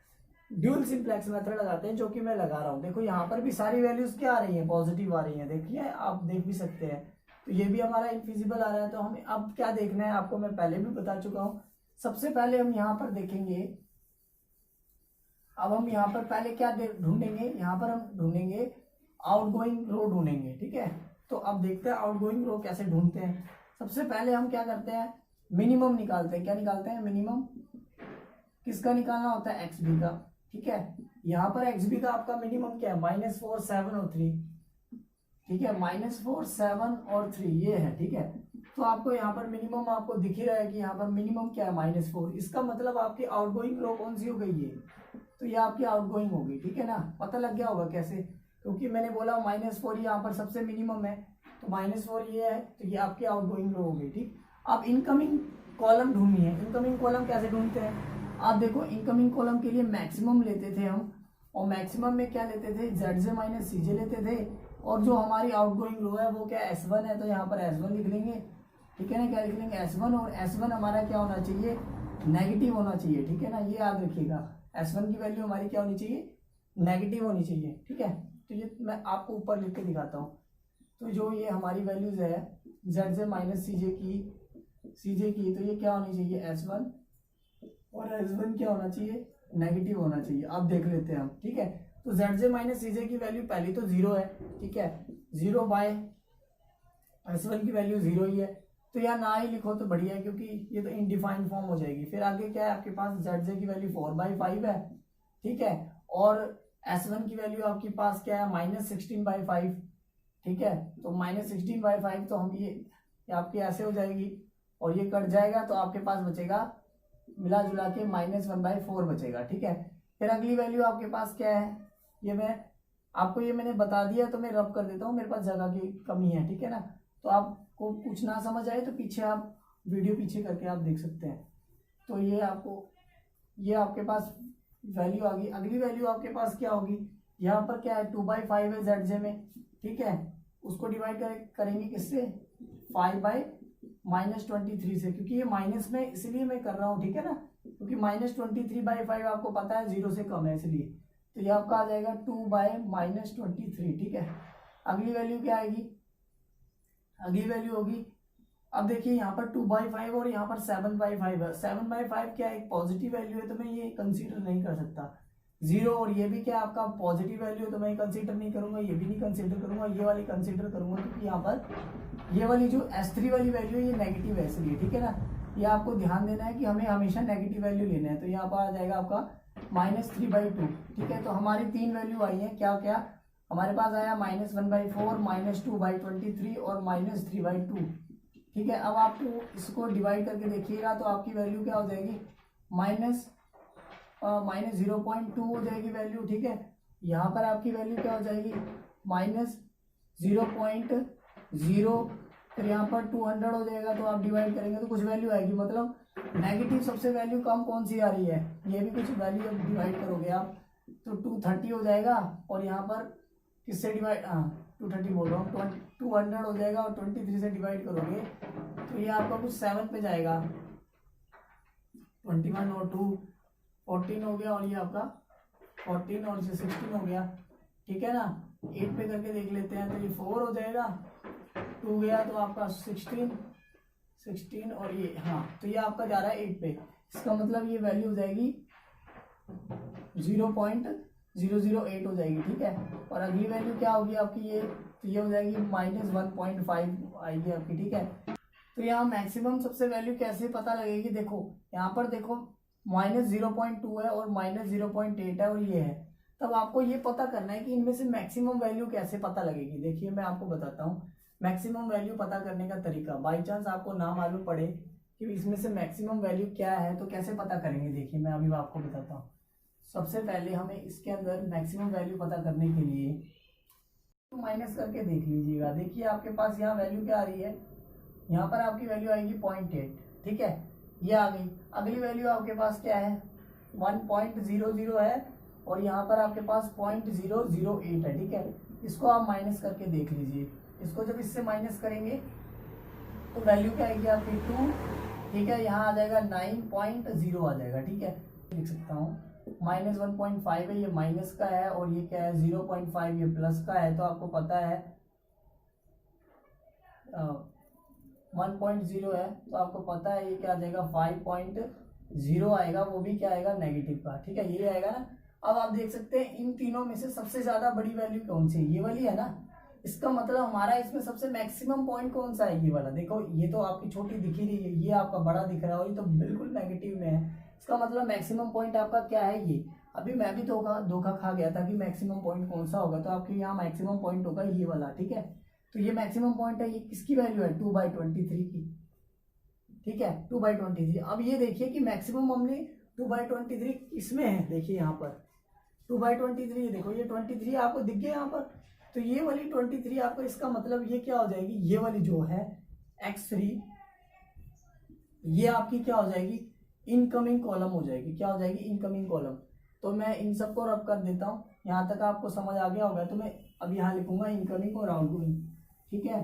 ड्यूल सिंप्लेक्स मेथड लगाते हैं, जो कि मैं लगा रहा हूँ। देखो यहाँ पर भी सारी वैल्यूज क्या आ रही है, पॉजिटिव आ रही है, देखिए आप देख भी सकते हैं। तो ये भी हमारा इनफिजिबल आ रहा है, तो हमें अब क्या देखना है, आपको मैं पहले भी बता चुका हूँ। सबसे पहले हम यहाँ पर देखेंगे, अब हम यहाँ पर पहले क्या ढूंढेंगे, यहाँ पर हम ढूंढेंगे आउटगोइंग रो ढूंढेंगे, ठीक है। तो अब देखते हैं आउटगोइंग रो कैसे ढूंढते हैं। सबसे पहले हम क्या करते हैं, मिनिमम निकालते हैं। क्या निकालते हैं, मिनिमम किसका निकालना होता है, एक्स बी का, ठीक है। यहाँ पर एक्स बी का आपका मिनिमम क्या है, -4, 7 और 3, ठीक है, -4, 7 और 3 ये है, ठीक है। तो आपको यहाँ पर मिनिमम आपको दिख ही रहा है कि यहाँ पर मिनिमम क्या है, -4। इसका मतलब आपकी आउटगोइंग रो कौन सी हो गई है, तो ये आपकी आउटगोइंग होगी, ठीक है ना। पता लग गया होगा कैसे, क्योंकि मैंने बोला -4 यहाँ पर सबसे मिनिमम है, तो -4 ये है, तो ये आपकी आउटगोइंग रो होगी, ठीक। अब इनकमिंग कॉलम ढूंढनी है। इनकमिंग कॉलम कैसे ढूंढते हैं, आप देखो इनकमिंग कॉलम के लिए मैक्सिमम लेते थे हम, और मैक्सिमम में क्या लेते थे, ZJ माइनस CJ लेते थे, और जो हमारी आउटगोइंग रो है वो क्या S1 है, तो यहाँ पर S1 लिख लेंगे, ठीक है ना। क्या लिख लेंगे, S1, और S1 हमारा क्या होना चाहिए, नेगेटिव होना चाहिए, ठीक है ना, ये याद रखिएगा। S1 की वैल्यू हमारी क्या होनी चाहिए, नेगेटिव होनी चाहिए, ठीक है। तो ये मैं आपको ऊपर लिख के दिखाता हूँ। तो जो ये हमारी वैल्यूज है ZJ माइनस CJ की, तो ये क्या होनी चाहिए, S1, और S1 क्या होना चाहिए, नेगेटिव होना चाहिए। अब देख लेते हैं हम, ठीक है। तो ZJ माइनस CJ की वैल्यू पहली तो 0 है, ठीक है, 0 बाय S1 की वैल्यू 0 ही है, तो यहाँ ना ही लिखो तो बढ़िया है, क्योंकि ये तो इनडिफाइंड फॉर्म हो जाएगी। फिर आगे क्या है, आपके पास ZJ की वैल्यू 4/5 है, ठीक है, और S1 की वैल्यू आपके पास क्या है, -16/5, ठीक है। तो -16/5 तो हम ये आपकी ऐसे हो जाएगी, और ये कट जाएगा, तो आपके पास बचेगा मिला जुला के -1/4 बचेगा, ठीक है। फिर अगली वैल्यू आपके पास क्या है, ये मैंने बता दिया, तो मैं रब कर देता हूँ, मेरे पास जगह की कमी है, ठीक है ना। तो आपको कुछ ना समझ आए तो पीछे आप वीडियो पीछे करके आप देख सकते हैं। तो ये आपके पास वैल्यू आ गई। अगली वैल्यू आपके पास क्या होगी, यहाँ पर क्या है, 2/5 है ZJ में, ठीक है, उसको डिवाइड करेंगे किससे, 5/-23 से, क्योंकि ये माइनस में इसलिए मैं कर रहा हूँ, ठीक है ना, क्योंकि -23/5 आपको पता है 0 से कम है, इसलिए। तो ये आपका आ जाएगा 2/-23, ठीक है। अगली वैल्यू क्या आएगी, अगली वैल्यू होगी, अब देखिए यहाँ पर 2/5 और यहाँ पर 7/5 है। 7/5 क्या एक पॉजिटिव वैल्यू है, तो मैं ये कंसीडर नहीं कर सकता। 0 और ये भी क्या आपका पॉजिटिव वैल्यू है, तो मैं कंसीडर नहीं करूंगा, ये भी नहीं कंसीडर करूंगा, ये वाली कंसीडर करूंगा, क्योंकि यहाँ पर ये वाली जो S3 वाली वैल्यू है ये नेगेटिव है, इसलिए, ठीक है ना। ये आपको ध्यान देना है कि हमें हमेशा नेगेटिव वैल्यू लेना है। तो यहाँ पर आ जाएगा आपका -3/2, ठीक है। तो हमारी 3 वैल्यू आई है, क्या क्या हमारे पास आया, -1/4, -2/23 और -3/2, ठीक है। अब आपको इसको डिवाइड करके देखिएगा, तो आपकी वैल्यू क्या हो जाएगी, -0.2 हो जाएगी वैल्यू, ठीक है। यहाँ पर आपकी वैल्यू क्या हो जाएगी, -0.0, फिर यहाँ पर 200 हो जाएगा। तो आप डिवाइड करेंगे तो कुछ वैल्यू आएगी, मतलब नेगेटिव सबसे वैल्यू कम कौन सी आ रही है, ये भी कुछ वैल्यू अब डिवाइड करोगे आप, तो 230 हो जाएगा, और यहाँ पर किससे डिवाइड, 230 बोल रहा हूँ, 200 हो जाएगा, और 23 से डिवाइड करोगे तो ये आपका कुछ 7 पे जाएगा, 21 और 2 14 हो गया, और ये आपका 14 और इसे 16 हो गया, ठीक है ना। 8 पे करके देख लेते हैं, तो ये 4 हो जाएगा, 2 गया तो आपका 16 और ये, हाँ, तो ये आपका जा रहा है 8 पे। इसका मतलब ये वैल्यू हो जाएगी 0.008 हो जाएगी, ठीक है। और अगली वैल्यू क्या होगी आपकी, ये हो जाएगी -1.5 आएगी आपकी, ठीक है। तो यहाँ मैक्सिमम सबसे वैल्यू कैसे पता लगेगी, देखो यहाँ पर देखो -0.2 है और -0.8 है, और ये है, तब आपको ये पता करना है कि इनमें से मैक्सिमम वैल्यू कैसे पता लगेगी। देखिए मैं आपको बताता हूँ मैक्सिमम वैल्यू पता करने का तरीका। बाई चांस आपको ना मालूम पड़े कि इसमें से मैक्सिमम वैल्यू क्या है तो कैसे पता करेंगे। देखिए मैं अभी आपको बताता हूँ। सबसे पहले हमें इसके अंदर मैक्सिमम वैल्यू पता करने के लिए माइनस करके देख लीजिएगा। देखिए आपके पास यहाँ वैल्यू क्या आ रही है, यहाँ पर आपकी वैल्यू आएगी 0.8, ठीक है, ये आ गई। अगली वैल्यू आपके पास क्या है 1.00 है और यहाँ पर आपके पास 0.008 है, ठीक है। इसको आप माइनस करके देख लीजिए। इसको जब इससे माइनस करेंगे तो वैल्यू क्या आएगी आपकी 2, ठीक है। यहाँ आ जाएगा 9.0 आ जाएगा, ठीक है। लिख सकता हूँ -1.5 है, ये माइनस का है और ये क्या है 0.5 ये प्लस का है। तो आपको पता है 1.0 है तो आपको पता है ये क्या आ जाएगा 5.0 आएगा, वो भी क्या आएगा नेगेटिव का, ठीक है, ये आएगा ना। अब आप देख सकते हैं इन तीनों में से सबसे ज्यादा बड़ी वैल्यू कौन सी है, ये वाली है ना। इसका मतलब हमारा इसमें सबसे मैक्सिमम पॉइंट कौन सा है, ये वाला। देखो ये तो आपकी छोटी दिख ही रही है, ये आपका बड़ा दिख रहा है और ये तो बिल्कुल नेगेटिव में है। इसका मतलब मैक्सिमम पॉइंट आपका क्या है ये। अभी मैं भी धोखा खा गया था कि मैक्सिमम पॉइंट कौन सा होगा, तो आपके यहाँ मैक्सिमम पॉइंट होगा ये वाला, ठीक है। तो ये मैक्सिमम पॉइंट है, ये किसकी वैल्यू है 2/23 की, ठीक है, 2/23। अब ये देखिए कि मैक्सिमम हमने 2/23 इसमें है। देखिए यहाँ पर 2/23, देखो ये 23 आपको दिख गया यहाँ पर। तो ये वाली 23 आपका, इसका मतलब ये क्या हो जाएगी, ये वाली जो है x3 ये आपकी क्या हो जाएगी इनकमिंग कॉलम हो जाएगी। क्या हो जाएगी इनकमिंग कॉलम। तो मैं इन सबको रब कर देता हूँ, यहाँ तक आपको समझ आ गया होगा। तो मैं अब यहाँ लिखूंगा इनकमिंग और आउटगोइंग, ठीक है,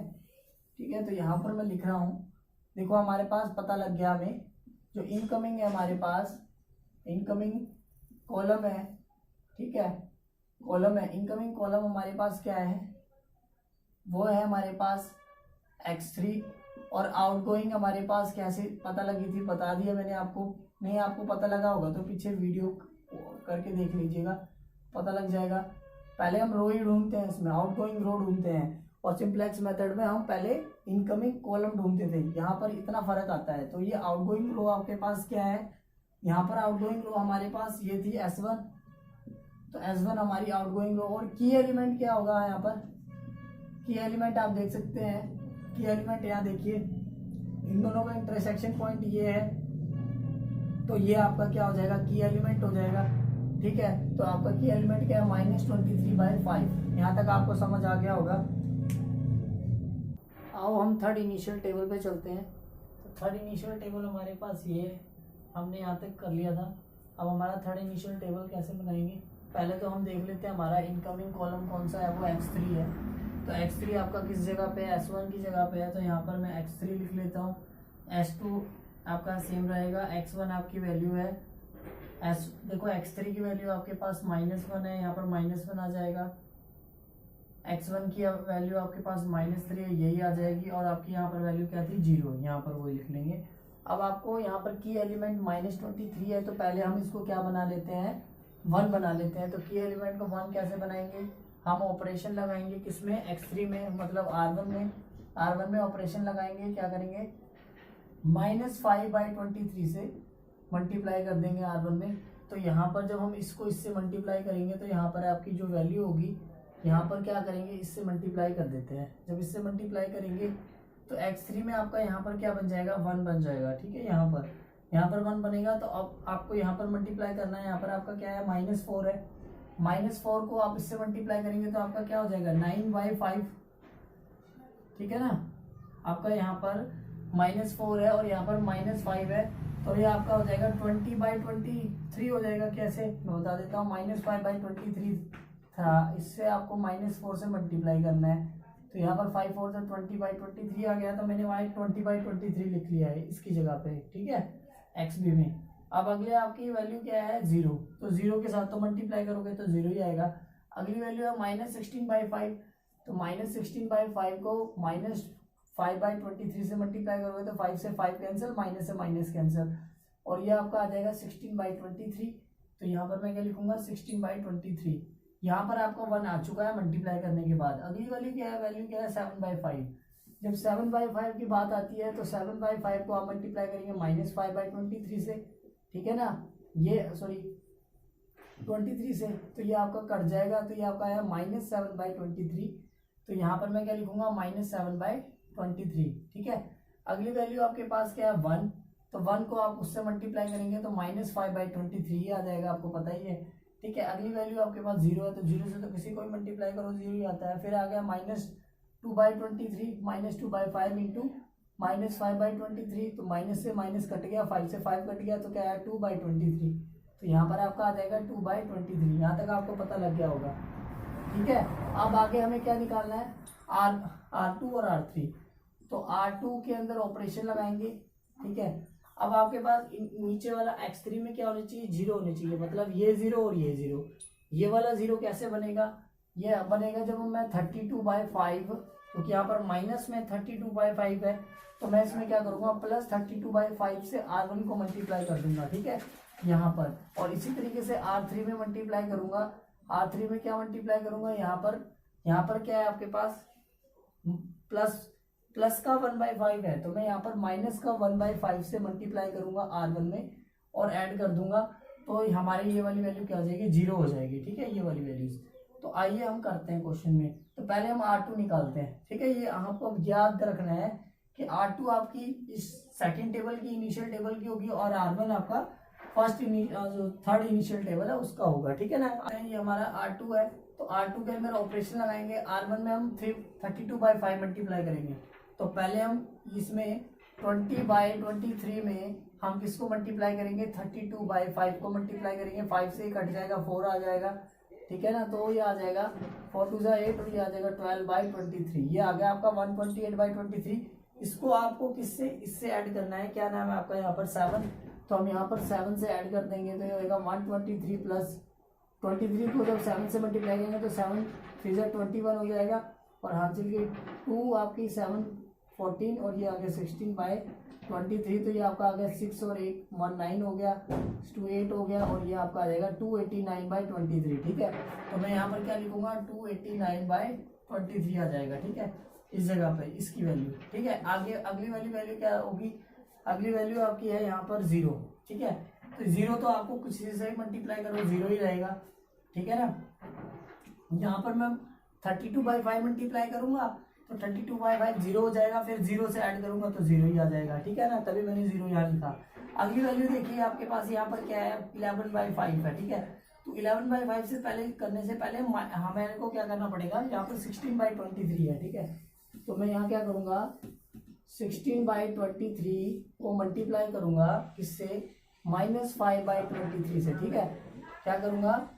ठीक है। तो यहाँ पर मैं लिख रहा हूँ, देखो हमारे पास पता लग गया हमें जो इनकमिंग है, हमारे पास इनकमिंग कॉलम है, ठीक है, कॉलम है। इनकमिंग कॉलम हमारे पास क्या है, वो है हमारे पास x3 और आउटगोइंग हमारे पास कैसे पता लगी थी बता दिया मैंने आपको। नहीं आपको पता लगा होगा तो पीछे वीडियो करके देख लीजिएगा, पता लग जाएगा। पहले हम रो ही ढूंढते हैं, इसमें आउटगोइंग रो ढूंढते हैं और सिंप्लेक्स मेथड में हम पहले इनकमिंग कॉलम ढूंढते थे। यहाँ पर इतना फर्क आता है। तो ये आउटगोइंग रो आपके पास क्या है, यहाँ पर आउटगोइंग रो हमारे पास ये थी S1, तो S1 हमारी आउटगोइंग रो। और की एलिमेंट क्या होगा यहाँ पर, की एलिमेंट आप देख सकते हैं, की एलिमेंट यहाँ देखिए इन दोनों का इंटरसेक्शन पॉइंट ये है, तो ये आपका क्या हो जाएगा की एलिमेंट हो जाएगा, ठीक है। तो आपका की एलिमेंट क्या है -23/5। यहाँ तक आपको समझ आ गया होगा। आओ हम थर्ड इनिशियल टेबल पे चलते हैं। तो थर्ड इनिशियल टेबल हमारे पास ये है, हमने यहाँ तक कर लिया था। अब हमारा थर्ड इनिशियल टेबल कैसे बनाएंगे, पहले तो हम देख लेते हैं हमारा इनकमिंग कॉलम कौन सा है, वो x3 है। तो x3 आपका किस जगह पे है, S1 की जगह पे है। तो यहाँ पर मैं x3 लिख लेता हूँ। S2 आपका सेम रहेगा, x1 आपकी वैल्यू है देखो x3 की वैल्यू आपके पास -1 है, यहाँ पर -1 आ जाएगा। x1 की वैल्यू आपके पास -3 है, यही आ जाएगी। और आपकी यहाँ पर वैल्यू क्या थी 0, यहाँ पर वो लिख लेंगे। अब आपको यहाँ पर की एलिमेंट -23 है, तो पहले हम इसको क्या बना लेते हैं 1 बना लेते हैं। तो की एलिमेंट को 1 कैसे बनाएंगे, हम ऑपरेशन लगाएंगे किसमें x3 में, मतलब R1 में ऑपरेशन लगाएंगे। क्या करेंगे -5/23 से मल्टीप्लाई कर देंगे R1 में। तो यहाँ पर जब हम इसको इससे मल्टीप्लाई करेंगे तो यहाँ पर आपकी जो वैल्यू होगी, यहाँ पर क्या करेंगे इससे मल्टीप्लाई कर देते हैं। जब इससे मल्टीप्लाई करेंगे तो x3 में आपका यहाँ पर क्या बन जाएगा 1 बन जाएगा, ठीक है। यहाँ पर 1 बनेगा। तो अब आपको यहाँ पर मल्टीप्लाई करना है। यहाँ पर आपका क्या है -4 है, -4 को आप इससे मल्टीप्लाई करेंगे तो आपका क्या हो जाएगा 9/5, ठीक है ना। आपका यहाँ पर -4 है और यहाँ पर -5 है, तो ये आपका हो जाएगा 20/23 हो जाएगा। कैसे मैं बता देता हूँ, -5/23 था, इससे आपको -4 से मल्टीप्लाई करना है। तो यहाँ पर 5 4 से 20/23 आ गया, तो मैंने वहाँ 20/23 लिख लिया है इसकी जगह पे, ठीक है, XB में। अब अगले आपकी वैल्यु क्या है 0, तो 0 के साथ तो मल्टीप्लाई करोगे तो 0 ही आएगा। अगली वैल्यू है -16/5, तो -16/5 को -5/23 से मल्टीप्लाई करोगे तो 5 से 5 कैंसिल, माइनस से माइनस कैंसिल, और ये आपका आ जाएगा 16/23। तो यहाँ पर मैं क्या लिखूंगा 16/23। यहाँ पर आपका 1 आ चुका है मल्टीप्लाई करने के बाद। अगली वाली क्या है वैल्यू क्या है 7/5। जब 7/5 की बात आती है तो 7/5 को आप मल्टीप्लाई करेंगे -5/23 से, ठीक है ना। ये सॉरी 23 से, तो ये आपका कट जाएगा, तो ये आपका आया -7/23। तो यहाँ पर मैं क्या लिखूंगा, -7/23। ठीक है। अगली वैल्यू आपके पास क्या है, 1। तो 1 को आप उससे मल्टीप्लाई करेंगे तो -5/23 आ जाएगा, आपको पता ही है। ठीक है। अगली वैल्यू आपके पास 0 है, तो 0 से तो किसी को भी मल्टीप्लाई करो 0 ही आता है। फिर आ गया -2/23, -2/5 इंटू -5/23। तो माइनस से माइनस कट गया, 5 से 5 कट गया, तो क्या है 2/23। तो यहाँ पर आपका आ जाएगा 2/23। यहाँ तक आपको पता लग गया होगा। ठीक है। अब आगे हमें क्या निकालना है, R2 और R3। तो R2 के अंदर ऑपरेशन लगाएंगे। ठीक है। अब आपके पास नीचे वाला x3 में क्या होना चाहिए, 0 होने चाहिए, मतलब ये 0 और ये 0। ये वाला 0 कैसे बनेगा, ये बनेगा जब मैं 32/5, क्योंकि यहाँ पर माइनस में 32/5 है, तो मैं इसमें क्या करूंगा, प्लस 32/5 से R1 को मल्टीप्लाई कर दूंगा। ठीक है, यहाँ पर। और इसी तरीके से R3 में मल्टीप्लाई करूंगा। R3 में क्या मल्टीप्लाई करूंगा, यहाँ पर क्या है आपके पास, प्लस का 1/5 है, तो मैं यहाँ पर माइनस का 1/5 से मल्टीप्लाई करूंगा R1 में और ऐड कर दूंगा, तो हमारी ये वाली वैल्यू क्या हो जाएगी, 0 हो जाएगी। ठीक है, ये वाली वैल्यूज। तो आइए हम करते हैं क्वेश्चन में। तो पहले हम R2 निकालते हैं। ठीक है, ये आपको याद रखना है कि R2 आपकी इस सेकंड टेबल की इनिशियल टेबल की होगी और R1 आपका जो थर्ड इनिशियल टेबल है उसका होगा। ठीक है ना। ये हमारा R2 है, तो R2 के अंदर ऑपरेशन लगाएंगे। R1 में हम 32/5 मल्टीप्लाई करेंगे। तो पहले हम इसमें 20/23 में हम किसको मल्टीप्लाई करेंगे, 32/5 को मल्टीप्लाई करेंगे। 5 से कट जाएगा, 4 आ जाएगा। ठीक है ना। तो ये आ जाएगा 4 2 8 और ये आ जाएगा 12/23। ये आ गया आपका 128/23। इसको आपको किससे, इससे ऐड करना है, क्या नाम है आपका यहाँ पर 7। तो हम यहाँ पर 7 से ऐड कर देंगे, तो ये होगा 123 प्लस 23 को जब 7 से मल्टीप्लाई करेंगे तो 7 3 21 हो जाएगा। और हासिल की 2 आपकी 7 14 और ये आ गया 16/23। तो ये आपका आ गया 6 और 1 19 हो गया, 2 8 हो गया, और ये आपका आ जाएगा 289/23। ठीक है। तो मैं यहाँ पर क्या लिखूंगा, 289/23 आ जाएगा। ठीक है, इस जगह पे इसकी वैल्यू। ठीक है। आगे अगली वाली वैल्यू क्या होगी, अगली वैल्यू आपकी है यहाँ पर 0। ठीक है। तो 0 तो आपको कुछ से ही मल्टीप्लाई करो 0 ही रहेगा। ठीक है ना। यहाँ पर मैं 32/5 मल्टीप्लाई करूंगा तो 32/5 0 हो जाएगा, फिर 0 से ऐड करूंगा तो 0 ही आ जाएगा। ठीक है ना, तभी मैंने 0 यहाँ लिखा। अगली वैल्यू देखिए आपके पास यहाँ पर क्या है, 11/5 है। ठीक है। तो 11/5 से पहले करने से पहले हमें को क्या करना पड़ेगा, यहाँ पर 16/23 है। ठीक है। तो मैं यहाँ क्या करूंगा, 16/23 को मल्टीप्लाई करूंगा किससे, -5/23 से। ठीक है। क्या करूंगा,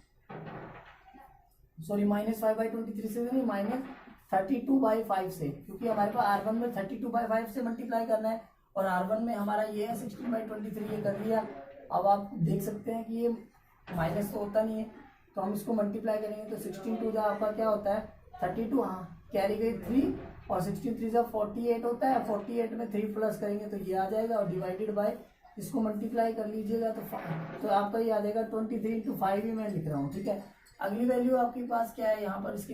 सॉरी -5/23 से नहीं, -32/5 से, क्योंकि हमारे पास R1 में 32/5 से मल्टीप्लाई करना है और R1 में हमारा ये है 16/23, ये कर लिया। अब आप देख सकते हैं कि ये माइनस तो होता नहीं है, तो हम इसको मल्टीप्लाई करेंगे तो 16 2 आपका क्या होता है 32, हाँ कैरी गई 3, और 16 3 48 होता है। 48 में 3 प्लस करेंगे तो ये आ जाएगा, और डिवाइडेड बाय इसको मल्टीप्लाई कर लीजिएगा तो आपका ये आ जाएगा 23 × 5 ही मैं लिख रहा हूँ। ठीक है। अगली वैल्यू आपके पास क्या है, यहाँ पर इसके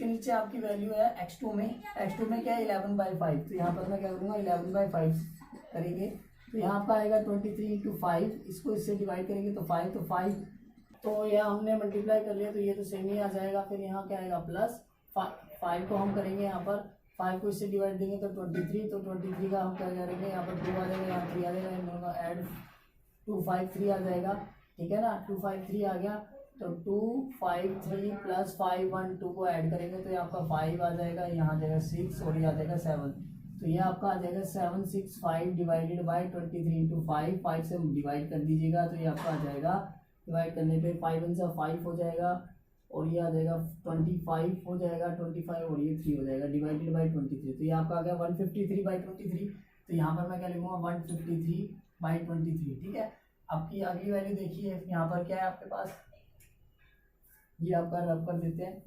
नीचे आपकी वैल्यू है x2 में क्या है 11/5। तो यहाँ पर मैं क्या करूँगा 11/5 करेंगे, तो यहाँ आपका आएगा 23 × 5, इसको इससे डिवाइड करेंगे तो 5, तो यह हमने मल्टीप्लाई कर लिया, तो ये तो सेम ही आ जाएगा। फिर यहाँ क्या आएगा प्लस 5 को हम करेंगे, यहाँ पर 5 को इससे डिवाइड देंगे तो 23, तो 23 का हम क्या करेंगे, यहाँ पर 2 आ जाएगा, यहाँ 3 आ जाएगा, इन दोनों का ऐड 2 5 3 आ जाएगा। ठीक है ना, 2 5 3 आ गया, तो 2 5 3 प्लस 5 1 2 को ऐड करेंगे तो ये आपका 5 आ जाएगा, यहाँ आ जाएगा 6 और ये आ जाएगा 7। तो ये आपका आ जाएगा 7 6 5 डिवाइडेड बाई 23 × 5, 5 से डिवाइड कर दीजिएगा तो ये आपका आ जाएगा, डिवाइड करने पे 5 1 से 5 हो जाएगा, और ये आ जाएगा 25 हो जाएगा, 25 और ये 3 हो जाएगा, डिवाइडेड बाई 23। तो ये आपका आ गया 153/23। तो यहाँ पर मैं क्या लिखूँगा 153/23। ठीक है। आपकी अगली वैल्यू देखिए, यहाँ पर क्या है आपके पास, ये आपका रब कर देते हैं।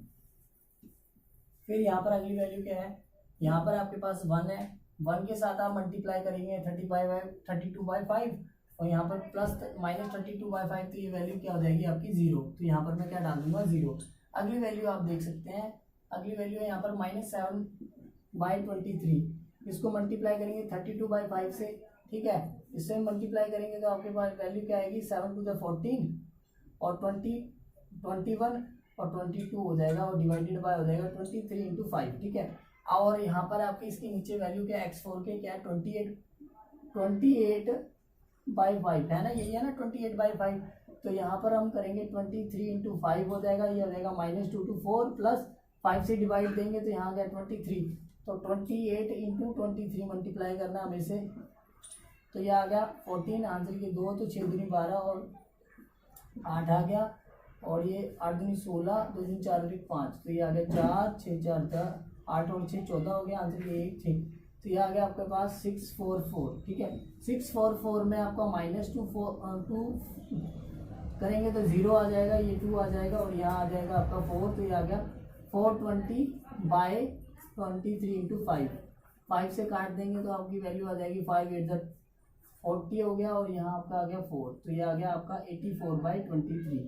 फिर यहाँ पर अगली वैल्यू क्या है, यहाँ पर आपके पास 1 है, 1 के साथ आप मल्टीप्लाई करेंगे 32/5 और यहाँ पर प्लस -32/5, तो ये वैल्यू क्या हो जाएगी आपकी 0। तो यहाँ पर मैं क्या डाल दूंगा 0। अगली वैल्यू आप देख सकते हैं, अगली वैल्यू है यहाँ पर -7/23, इसको मल्टीप्लाई करेंगे 32/5 से। ठीक है, इससे मल्टीप्लाई करेंगे तो आपके पास वैल्यू क्या आएगी 7 × 14 और 21 और 22 हो जाएगा और डिवाइडेड बाय हो जाएगा 23 इंटू 5, ठीक है। और यहाँ पर आपके इसके नीचे वैल्यू क्या है, x4 के क्या है 28/5 है ना, यही है ना 28/5। तो यहाँ पर हम करेंगे 23 इंटू 5 हो जाएगा, ये हो जाएगा -2 to 4 प्लस 5 से डिवाइड देंगे तो यहाँ गया 23, तो 28 इंटू 23 मल्टीप्लाई करना हमें से, तो ये आ गया 14, आंसर के 2 तो 6 दूनी 12 और 8 आ गया, और ये 8 दूनी 16, 2 दूनी 4 और 1 5, तो ये आ गया 4 6 4 10 8 और 6 14 हो गया, आंसर के 1 6, तो ये आ गया आपके पास 644, ठीक है। 644 में आपका -2 करेंगे तो 0 आ जाएगा, ये 2 आ जाएगा और यहाँ आ जाएगा आपका 4, तो ये आ गया 420/23 इंटू 5 से काट देंगे तो आपकी वैल्यू आ जाएगी 5 8 40 हो गया, और यहाँ आपका आ गया 4, तो ये आ गया आपका 84/23,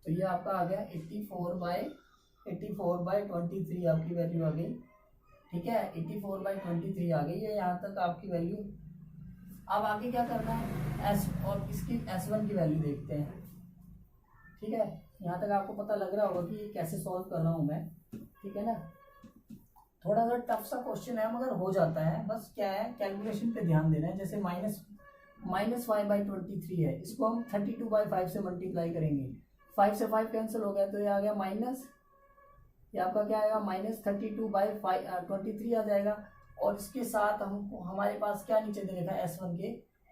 तो ये आपका आ गया 84/23 आपकी वैल्यू आ गई, ठीक है। 84/23 आ गई है यहाँ तक आपकी वैल्यू। अब आगे क्या करना है, एस और इसकी S1 की वैल्यू देखते हैं, ठीक है। यहाँ तक आपको पता लग रहा होगा कि ये कैसे सॉल्व कर रहा हूँ मैं, ठीक है ना। थोड़ा सा टफ सा क्वेश्चन है मगर हो जाता है, बस क्या है कैलकुलेशन पे ध्यान देना है। जैसे -5/23 है, इसको हम 32/5 से मल्टीप्लाई करेंगे, 5 से 5 कैंसिल हो गया तो ये आ गया माइनस, ये आपका क्या आएगा -32/23 आ जाएगा। और इसके साथ हमको हमारे पास क्या नीचे दे रखा है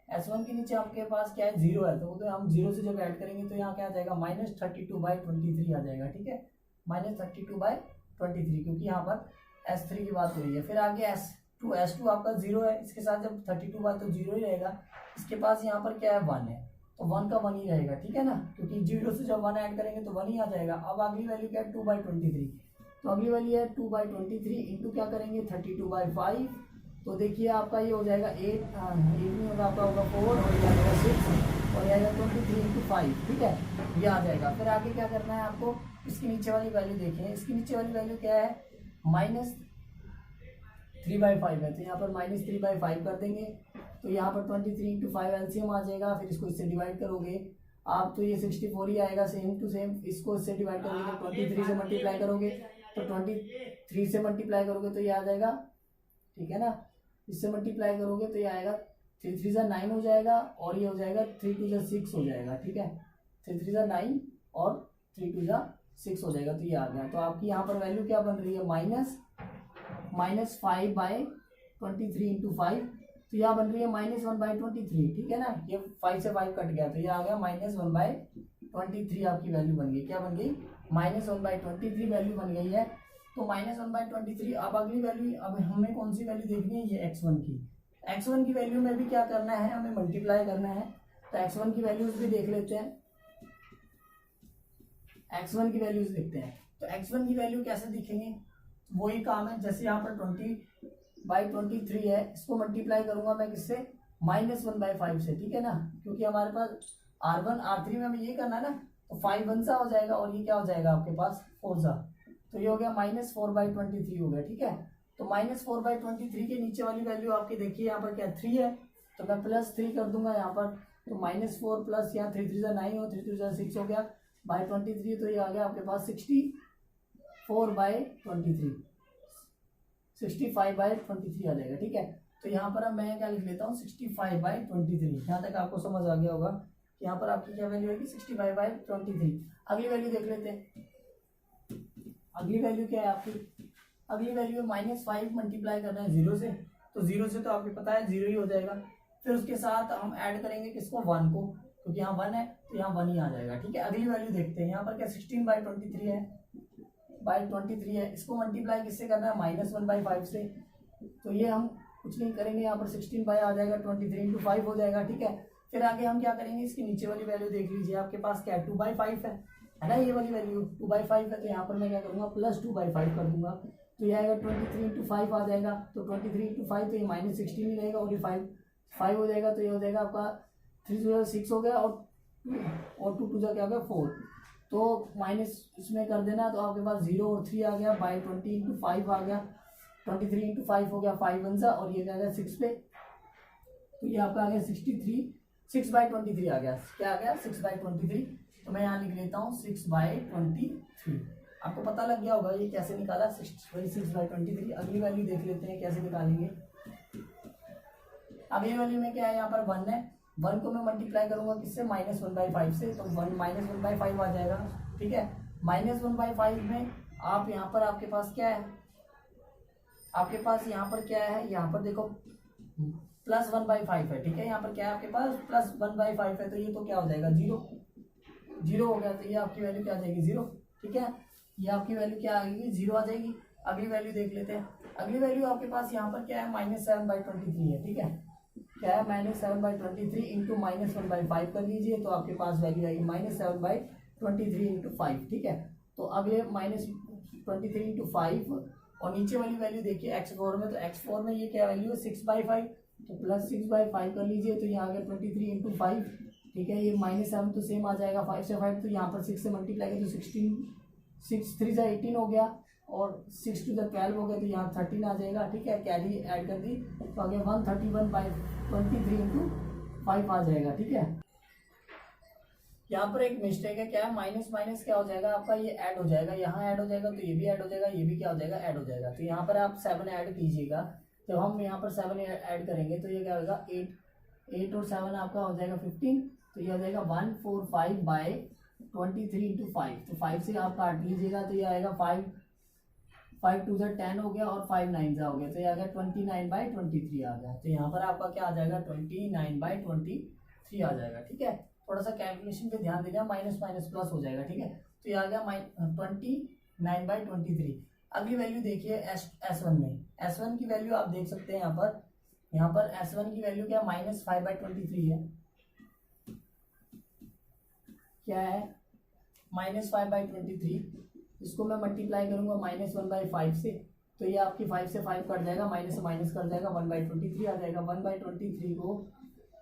S1 के नीचे आपके पास क्या है 0 है, तो हम 0 से जब ऐड करेंगे तो यहाँ क्या आ जाएगा -32/23 आ जाएगा, ठीक है। -32/23 क्योंकि यहाँ पर S3 की बात हो रही है। फिर आगे S2 आपका 0 है, इसके साथ जब 32 बार तो 0 ही रहेगा। इसके पास यहाँ पर क्या है 1 है, तो 1 का 1 ही रहेगा, ठीक है ना, क्योंकि 0 से जब 1 ऐड करेंगे तो 1 ही आ जाएगा। अब अगली वैल्यू क्या है 2/23, तो अगली वैल्यू है 2/23 इंटू क्या करेंगे 32/5, तो देखिए आपका ये हो जाएगा 8 नहीं होगा, आपका होगा 4 और ये आ जाएगा 6 और ये आएगा 23 इंटू 5, ठीक है, ये आ जाएगा। फिर आगे क्या करना है आपको, इसके नीचे वाली वैल्यू देखें, इसकी नीचे वाली वैल्यू क्या है -3/5 है, तो यहाँ पर -3/5 कर देंगे, तो यहाँ पर 23 इंटू 5 एलसीएम आ जाएगा। फिर इसको इससे डिवाइड करोगे आप तो ये 64 ही आएगा, सेम टू सेम। इसको इससे डिवाइड करोगे तो 23 से मल्टीप्लाई करोगे तो 23 से मल्टीप्लाई करोगे तो ये आ जाएगा, ठीक है ना। इससे मल्टीप्लाई करोगे तो ये आएगा 3 3 जा 9 हो जाएगा, और ये हो जाएगा 3 2 जा 6 हो जाएगा, ठीक है। 3 3 जा 9 और 3 2 जा 6 हो जाएगा, तो ये आ गया। तो आपकी यहाँ पर वैल्यू क्या बन रही है -5/23 इंटू 5, तो यहाँ बन रही है -1/23, ठीक है ना। ये 5 से 5 कट गया तो ये आ गया -1/23 आपकी वैल्यू बन गई। क्या बन गई -1/23 वैल्यू बन गई है। तो -1/23। अब अगली वैल्यू, अब हमें कौन सी वैल्यू देखनी है, ये x1 की। x1 की वैल्यू में भी क्या करना है, हमें मल्टीप्लाई करना है, तो x1 की वैल्यूज भी देख लेते हैं। x1 की वैल्यूज देखते हैं, तो x1 की वैल्यू कैसे दिखेंगे, वही काम है। जैसे यहाँ पर 20/23 है, इसको मल्टीप्लाई करूंगा मैं किससे -1/5 से, ठीक है ना, क्योंकि हमारे पास R1 R3 में हमें ये करना है ना, तो 5 1 सा हो जाएगा और ये क्या हो जाएगा आपके पास 4 सा, तो ये हो गया -4/23 हो गया, ठीक है। तो -4/23 के नीचे वाली वैल्यू आपकी देखिए यहाँ पर क्या 3 है, तो मैं +3 कर दूंगा यहाँ पर, तो -4 प्लस यहाँ 3 3 जा 9 और 3 3 जा 6 हो गया बाई 23, तो ये आ गया आपके पास 64/23, 65/23 आ जाएगा, ठीक है। तो यहाँ पर अब मैं क्या लिख लेता हूँ 65/23। यहाँ तक आपको समझ आ गया होगा कि यहाँ पर आपकी क्या वैल्यू होगी 65/23। अगली वैल्यू देख लेते हैं। अगली वैल्यू क्या है आपकी, अगली वैल्यू -5 मल्टीप्लाई करना है 0 से, तो 0 से तो आपको पता है 0 ही हो जाएगा। फिर उसके साथ हम ऐड करेंगे किसको 1 को, क्योंकि यहाँ 1 है तो यहाँ 1 ही आ जाएगा, ठीक है। अगली वैल्यू देखते हैं, यहाँ पर क्या 16/23 है, इसको मल्टीप्लाई किससे करना है -1/5 से, तो ये हम कुछ नहीं करेंगे, यहाँ पर 16 आ जाएगा 23 इंटू 5 हो जाएगा, ठीक है। फिर आगे हम क्या करेंगे, इसकी नीचे वाली वैल्यू देख लीजिए, आपके पास क्या है 2/5 है ना, ये वाली वैल्यू 2/5 है, तो यहाँ पर मैं क्या करूँगा +2/5 कर दूंगा, तो ये आएगा 23 इंटू 5 आ जाएगा, तो 23 इंटू 5 तो ये -16 ही रहेगा, और ये 5 हो जाएगा, तो ये हो जाएगा आपका 3 2 6 हो गया, और 2 2 क्या हो गया 4, तो माइनस इसमें कर देना, तो आपके पास 0 और 3 आ गया, बाई 20 इंटू 5 आ गया, 23 इंटू 5 हो गया 5 1 सा, और ये क्या आ गया 6 पे, तो ये आपका आ गया 6/23 आ गया। क्या आ गया? 6/23। तो मैं यहाँ लिख लेता हूँ 6/23। आपको पता लग गया होगा ये कैसे निकाला, 6/23। अगली वैल्यू देख लेते हैं कैसे निकालेंगे। अगली वैल्यू में क्या है, यहाँ पर 1 है। 1 को मैं मल्टीप्लाई करूंगा किससे? -1/5 से, तो 1 -1/5 आ जाएगा। ठीक है, -1/5 में आप यहाँ पर आपके पास क्या है, आपके पास यहाँ पर क्या है, यहाँ पर देखो +1/5 है। ठीक है, यहाँ पर क्या है आपके पास? +1/5 है। तो ये तो क्या हो जाएगा? 0 हो गया। तो ये आपकी वैल्यू क्या आ जाएगी? 0। ठीक है, ये आपकी वैल्यू क्या आएगी? 0 आ जाएगी। अगली वैल्यू देख लेते हैं। अगली वैल्यू आपके पास यहाँ पर क्या है? -7/23 है। ठीक है, क्या है? -7/23 इंटू -1/5 कर लीजिए, तो आपके पास वैल्यू आएगी -7/23 इंटू 5। ठीक है, तो अगले -23 इंटू 5 और नीचे वाली वैल्यू देखिए x4 में, तो x4 में ये क्या वैल्यू है? 6/5। तो +6/5 कर लीजिए, तो यहाँ आ गया 23 इंटू 5। ठीक है, ये -7 तो सेम आ जाएगा, 5 से 5 तो यहाँ पर 6 से मल्टीप्लाई करें तो 16, 6 3 से 18 हो गया और 6 2 12 हो गया, तो यहाँ 13 आ जाएगा। ठीक है, कैरी ऐड कर दी तो आगे 131/23 इंटू 5 आ जाएगा। ठीक है, यहाँ पर एक मिस्टेक है, क्या है? माइनस माइनस क्या हो जाएगा आपका? ये ऐड हो जाएगा, यहाँ ऐड हो जाएगा, तो ये भी ऐड हो जाएगा, ये भी क्या हो जाएगा? ऐड हो जाएगा। तो यहाँ पर आप 7 ऐड कीजिएगा। जब हम यहाँ पर 7 ऐड करेंगे तो ये क्या होगा? 8 और 7 आपका हो जाएगा 15। तो ये हो जाएगा 145/23 इंटू 5। तो 5 से आप काट लीजिएगा, तो ये आएगा 5 2 10 हो गया और 5 9 हो गया, तो ये आ गया 29/23 आ गया। तो यहाँ पर आपका क्या आ जाएगा? 29/23 आ जाएगा। ठीक है, थोड़ा सा कैलकुलेशन पे ध्यान दीजिए, माइनस माइनस प्लस हो जाएगा। ठीक है, तो ये आ गया 29/23। अगली वैल्यू देखिए S1 में। S1 की वैल्यू आप देख सकते हैं यहाँ पर S1 की वैल्यू क्या? -5/23 है। क्या है? -5/23। इसको मैं मल्टीप्लाई करूंगा -1/5 से, तो ये आपकी 5 से 5 कट जाएगा, माइनस से माइनस कट जाएगा, 1/23 आ जाएगा। 1/23 को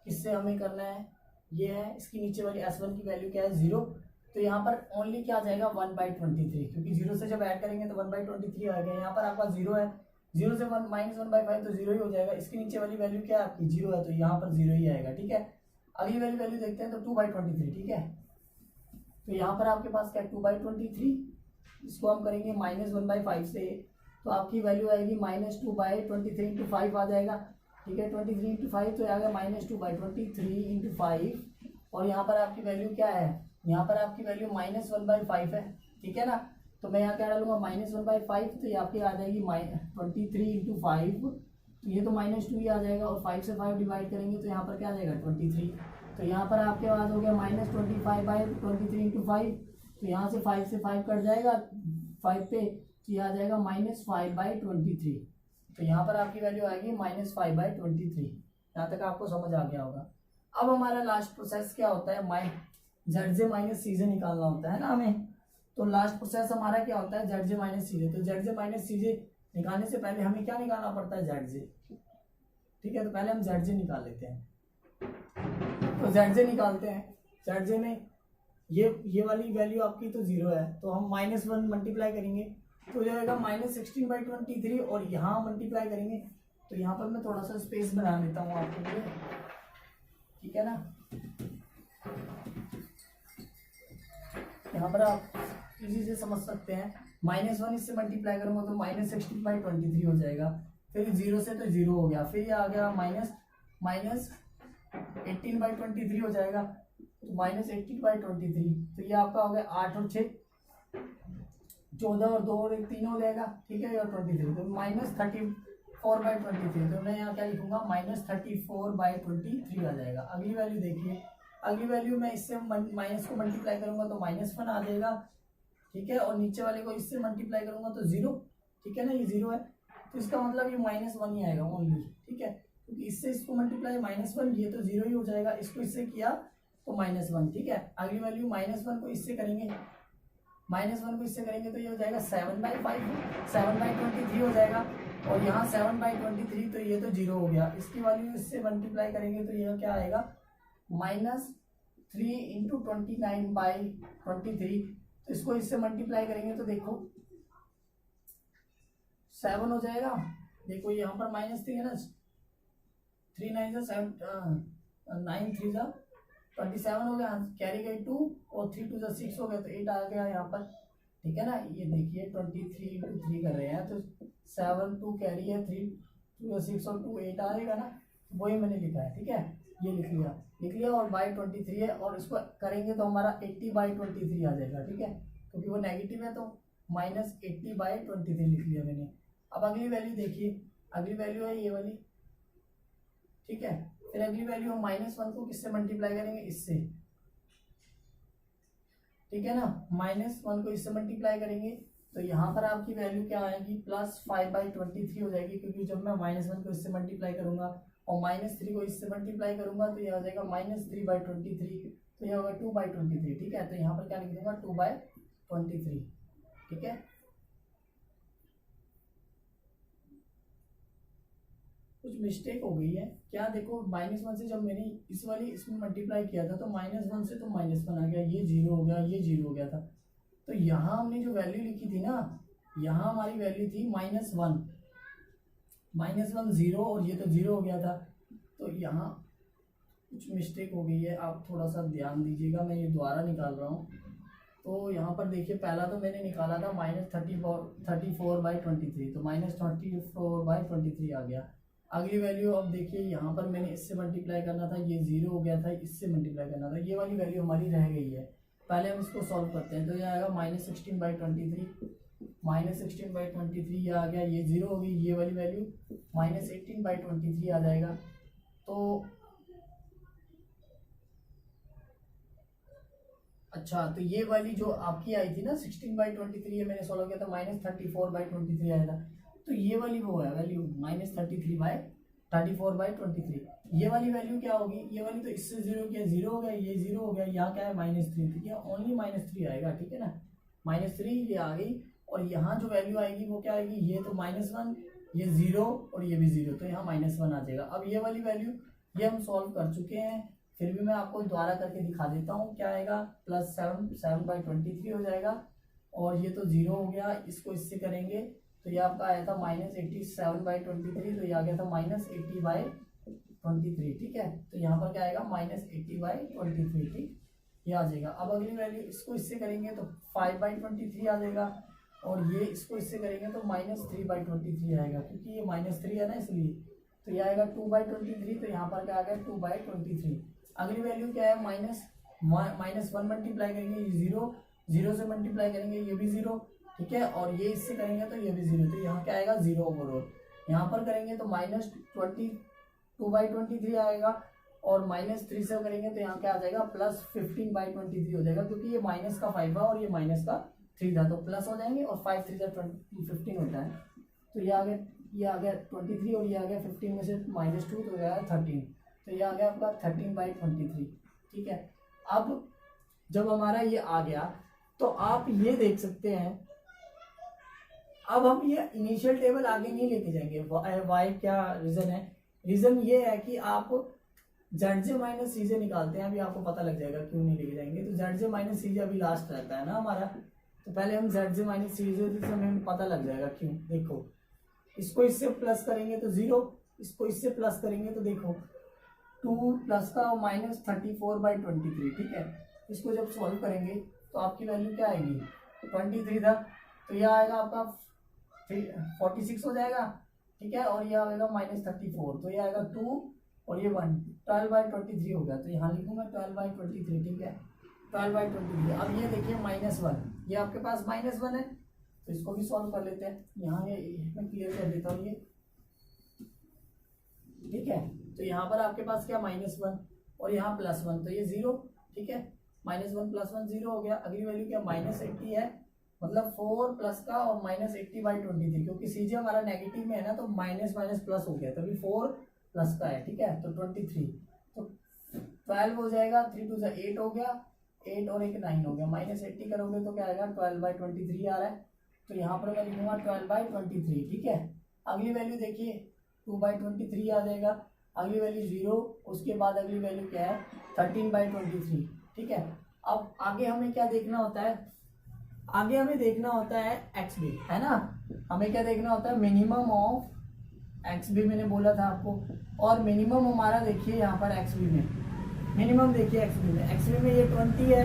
किससे हमें करना है? ये है, इसकी नीचे वाली S1 की वैल्यू क्या है? 0। तो यहाँ पर ओनली क्या आ जाएगा? 1/23, क्योंकि 0 से जब ऐड करेंगे तो 1/23 आ गया। यहाँ पर आपका 0 है, 0 से -1/5 तो 0 ही हो जाएगा। इसके नीचे वाली वैल्यू क्या है आपकी? 0 है, तो यहाँ पर 0 ही आएगा। ठीक है, अगली वैल्यू देखते हैं, तो 2/23। ठीक है, तो यहाँ पर आपके पास क्या? 2/23। इसको हम करेंगे -1/5 से, तो आपकी वैल्यू आएगी -2/23 इंटू 5 आ जाएगा। ठीक है, 23 इंटू 5 तो आ गया -2/23 इंटू 5। और यहाँ पर आपकी वैल्यू क्या है? यहाँ पर आपकी वैल्यू -1/5 है। ठीक है ना, तो मैं यहाँ क्या डालूंगा? -1/5, तो ये आपकी आ जाएगी 23 इंटू 5, तो ये तो -2 ही आ जाएगा, और 5 से 5 डिवाइड करेंगे तो यहाँ पर क्या आ जाएगा? 23। तो यहाँ पर आपके पास हो गया -25/23 इंटू 5। तो यहाँ से 5 से 5 कट जाएगा 5 पे, तो ये आ जाएगा -5/23। तो यहाँ पर आपकी वैल्यू आएगी -5/23। यहाँ तक आपको समझ आ गया होगा। अब हमारा लास्ट प्रोसेस क्या होता है? ZJ माइनस CJ निकालना होता है ना हमें। तो लास्ट प्रोसेस हमारा क्या होता है? ZJ minus CJ। तो ZJ माइनस CJ निकालने से पहले हमें क्या निकालना पड़ता है? ZJ। ठीक है, तो पहले हम ZJ निकाल लेते हैं। तो ZJ निकालते हैं। ZJ में ये वाली वैल्यू आपकी तो 0 है, तो हम -1 मल्टीप्लाई करेंगे तो जाएगा -16/23, और यहाँ मल्टीप्लाई करेंगे तो यहाँ पर मैं थोड़ा सा स्पेस बना लेता हूँ आपके लिए। ठीक है ना, यहाँ पर आप इजी से समझ सकते हैं। -1 इससे मल्टीप्लाई करूंगा तो -16/23 हो जाएगा। फिर 0 से तो 0 हो गया, फिर ये आ गया -18/23 हो जाएगा, तो -18/23। तो ये आपका हो गया 8 और 6 14 और 2 और 1 3 हो जाएगा। ठीक है, और 23 तो -34/23। तो मैं यहाँ क्या लिखूंगा? -34/23 आ जाएगा। अगली वैल्यू देखिए, अगली वैल्यू में इससे माइनस को मल्टीप्लाई करूंगा तो -1 आ जाएगा। ठीक है, और नीचे वाले को इससे मल्टीप्लाई करूंगा तो 0। ठीक है ना, ये 0 है, तो इसका मतलब ये -1 ही आएगा ओनली। ठीक है, क्योंकि इससे इसको मल्टीप्लाई -1, ये तो 0 ही हो जाएगा। इसको इससे किया तो -1। ठीक है, अगली वैल्यू -1 को इससे करेंगे, -1 को इससे करेंगे तो ये हो जाएगा 7/5, 7/23 हो जाएगा। और यहाँ 7/23, तो ये तो 0 हो गया। इसकी वैल्यू इससे मल्टीप्लाई करेंगे तो ये क्या आएगा? -3 इंटू 29/23। तो इसको इससे मल्टीप्लाई करेंगे तो देखो 7 हो जाएगा। देखो यहाँ पर -3 है ना, 3 9 से 7, 9 3 जा 27 हो गया, कैरी गई 2 और 3 2 जा 6 हो गया, तो 8 आ गया यहाँ पर, ठीक है ना। ये देखिए 23 इंटू 3 कर रहे हैं, तो 7 2 कैरी है, 3 2 6 और 2 8 आएगा ना, वही मैंने लिखा है, ठीक है। ये लिख लिया और बाई 23 है, और इसको करेंगे तो हमारा 80/23 आ जाएगा, ठीक है, क्योंकि वो नेगेटिव है तो -80/23 लिख लिया मैंने। अब अगली वैल्यू देखिए, अगली वैल्यू है ये वाली, ठीक है। फिर अगली वैल्यू हम -1 को किससे मल्टीप्लाई करेंगे, इससे, ठीक है ना। -1 को इससे मल्टीप्लाई करेंगे तो यहाँ पर आपकी वैल्यू क्या आएगी, +5/23 हो जाएगी, क्योंकि जब मैं -1 को इससे मल्टीप्लाई करूंगा और -3 को इससे मल्टीप्लाई करूंगा तो ये हो जाएगा -3/23, तो ये होगा 2/23, ठीक है। तो यहाँ पर क्या लिख दूंगा, 2/23, ठीक है। कुछ मिस्टेक हो गई है क्या, देखो -1 से जब मैंने इस वाली इसमें मल्टीप्लाई किया था तो -1 से तो -1 आ गया, ये 0 हो गया, ये 0 हो गया था। तो यहाँ हमने जो वैल्यू लिखी थी ना, यहाँ हमारी वैल्यू थी -1 0, और ये तो 0 हो गया था, तो यहाँ कुछ मिस्टेक हो गई है, आप थोड़ा सा ध्यान दीजिएगा, मैं ये दोबारा निकाल रहा हूँ। तो यहाँ पर देखिए, पहला तो मैंने निकाला था -34/23, तो -34/23 आ गया। अगली वैल्यू अब देखिए, यहाँ पर मैंने इससे मल्टीप्लाई करना था, ये 0 हो गया था, इससे मल्टीप्लाई करना था, ये वाली वैल्यू हमारी रह गई है। पहले हम इसको सॉल्व करते हैं, तो ये आएगा -16/23 ये आ गया, ये 0 होगी, ये वाली वैल्यू -18/23 आ जाएगा। तो अच्छा, तो ये वाली जो आपकी आई थी ना 16/23, ये मैंने सॉल्व किया था, -34/23 आया था, तो ये वाली वो है वैल्यू -34/23। ये वाली वैल्यू क्या होगी, ये वाली तो इससे 0 किया, 0 हो गया, ये 0 हो गया, यहाँ क्या है -3, तो ये ओनली -3 आएगा, ठीक है ना, -3 ये आ गई। और यहाँ जो वैल्यू आएगी वो क्या आएगी, ये तो -1, ये 0 और ये भी 0, तो यहाँ -1 आ जाएगा। अब ये वाली वैल्यू ये हम सॉल्व कर चुके हैं, फिर भी मैं आपको दोबारा करके दिखा देता हूँ, क्या आएगा, +7/23 हो जाएगा, और ये तो 0 हो गया, इसको इससे करेंगे तो ये आपका आया था -87/23, तो ये आ गया था -80/23, ठीक है। तो यहाँ पर क्या आएगा, -80/23, ठीक, ये आ जाएगा। अब अगली वैल्यू इसको इससे करेंगे तो 5/23 आ जाएगा, और ये इसको इससे करेंगे तो -3/23 आएगा, क्योंकि ये -3 है ना, इसलिए तो ये आएगा 2/23, तो यहाँ पर क्या आ गया 2/23। अगली वैल्यू क्या है, -1 मल्टीप्लाई करेंगे, ये 0 से मल्टीप्लाई करेंगे, ये भी 0, ठीक है, और ये इससे करेंगे तो ये भी 0, तो यहाँ क्या आएगा 0 ओवरऑल। यहाँ पर करेंगे तो -2/23 आएगा, और -3 से करेंगे तो यहाँ क्या आ जाएगा, +15/23 हो जाएगा, क्योंकि ये -5 है और ये -3 था, तो प्लस हो जाएंगे, और 5 3 15 होता है, तो ये आ गया 23, और ये आ गया 15 में से -2, तो ये आया 13, तो ये आ गया आपका 13/23, ठीक है। अब जब हमारा ये आ गया तो आप ये देख सकते हैं, अब हम ये इनिशियल टेबल आगे नहीं लेके जाएंगे, वाई क्या रीजन है, रीजन ये है कि आप ZJ - CJ निकालते हैं, अभी आपको पता लग जाएगा क्यों नहीं लेके जाएंगे। तो ZJ - CJ अभी लास्ट रहता है ना हमारा, तो पहले हम ZJ - CJ से हमें पता लग जाएगा क्यों। देखो, इसको इससे प्लस करेंगे तो 0, इसको इससे प्लस करेंगे तो देखो 2 प्लस का -34/23, ठीक है। इसको जब सॉल्व करेंगे तो आपकी वैल्यू क्या आएगी, 23 था, तो यह आएगा आपका 46 हो जाएगा, ठीक है, और यह आएगा -34, तो यह आएगा 2 और ये 1, 12/23 हो गया, तो यहाँ लिखूंगा 12/23, ठीक है, 12/23। अब ये देखिए -1, ये आपके पास -1 है, तो इसको भी सॉल्व कर लेते हैं, यहाँ ये मैं क्लियर कर देता हूँ ये, ठीक है। तो यहाँ पर आपके पास क्या -1 और यहाँ +1, तो ये 0, ठीक है, -1 + 1 0 हो गया। अगली वैल्यू क्या -80 है, मतलब 4 प्लस का और -80/23, क्योंकि सीजे हमारा नेगेटिव में है ना, तो माइनस प्लस हो गया, तभी 4 प्लस का है, ठीक है, तो 23, तो 12 हो जाएगा, 3 2 8 हो गया, 8 और 1 9 हो गया, -80 करोगे तो क्या आएगा 12/23 आ रहा है, तो यहाँ पर मैं लिखूंगा 12/23, ठीक है। अगली वैल्यू देखिए 2/23 आ जाएगा, अगली वैल्यू 0, उसके बाद अगली वैल्यू क्या है 13/23, ठीक है। अब आगे हमें क्या देखना होता है, आगे हमें देखना होता है XB, है ना, हमें क्या देखना होता है, मिनिमम ऑफ एक्स बी मैंने बोला था आपको, और मिनिमम हमारा देखिए यहाँ पर एक्स बी में, मिनिमम देखिए एक्स बी में ये 20 है,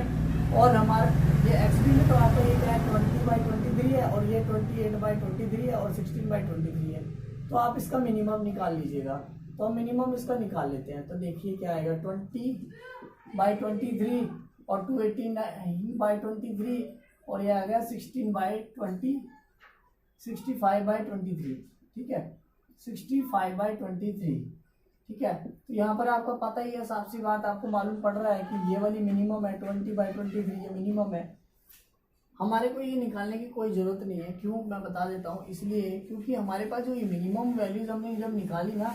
और हमारा ये एक्स बी में तो आपका ये क्या है 20/23 है, और ये 28/23 है, और 16/23 है। तो आप इसका मिनिमम निकाल लीजिएगा। तो हम मिनिमम इसका निकाल लेते हैं। तो देखिए क्या आएगा 20/23 और 218/23, और ये आ गया 65/23, ठीक है, 65/23, ठीक है। तो यहाँ पर आपको पता ही है, साफ सी बात आपको मालूम पड़ रहा है कि ये वाली मिनिमम है 20/23, ये मिनिमम है। हमारे को ये निकालने की कोई ज़रूरत नहीं है। क्यों, मैं बता देता हूँ। इसलिए क्योंकि हमारे पास जो ये मिनिमम वैल्यूज हमने जब निकाली ना,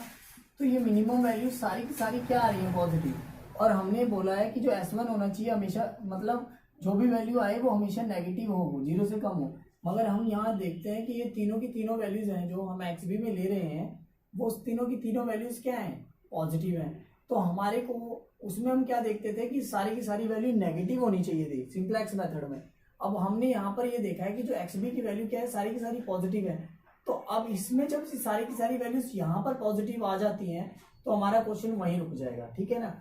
तो ये मिनिमम वैल्यूज सारी की सारी क्या आ रही है, पॉजिटिव। और हमने बोला है कि जो S1 होना चाहिए हमेशा, मतलब जो भी वैल्यू आए वो हमेशा नेगेटिव हो, 0 से कम हो। मगर हम यहाँ देखते हैं कि ये तीनों की तीनों वैल्यूज हैं जो हम XB में ले रहे हैं, वो तीनों की तीनों वैल्यूज क्या हैं, पॉजिटिव हैं। तो हमारे को उसमें हम क्या देखते थे कि सारी की सारी वैल्यू नेगेटिव होनी चाहिए थी सिंप्लेक्स मेथड में। अब हमने यहाँ पर ये देखा है कि जो XB की वैल्यू क्या है, सारी की सारी पॉजिटिव है। तो अब इसमें जब सारी की सारी वैल्यूज यहाँ पर पॉजिटिव आ जाती हैं, तो हमारा क्वेश्चन वहीं रुक जाएगा, ठीक है ना।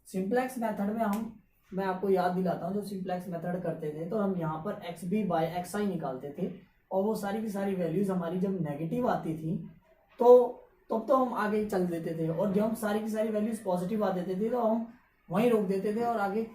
सिंप्लेक्स मेथड में मैं आपको याद दिलाता हूँ, जो सिंप्लेक्स मेथड करते थे तो हम यहाँ पर XB/XI निकालते थे, और वो सारी की सारी वैल्यूज हमारी जब नेगेटिव आती थी तो तब तो हम आगे चल देते थे, और जब हम सारी की सारी वैल्यूज पॉजिटिव आ देते थे तो हम वहीं रोक देते थे और आगे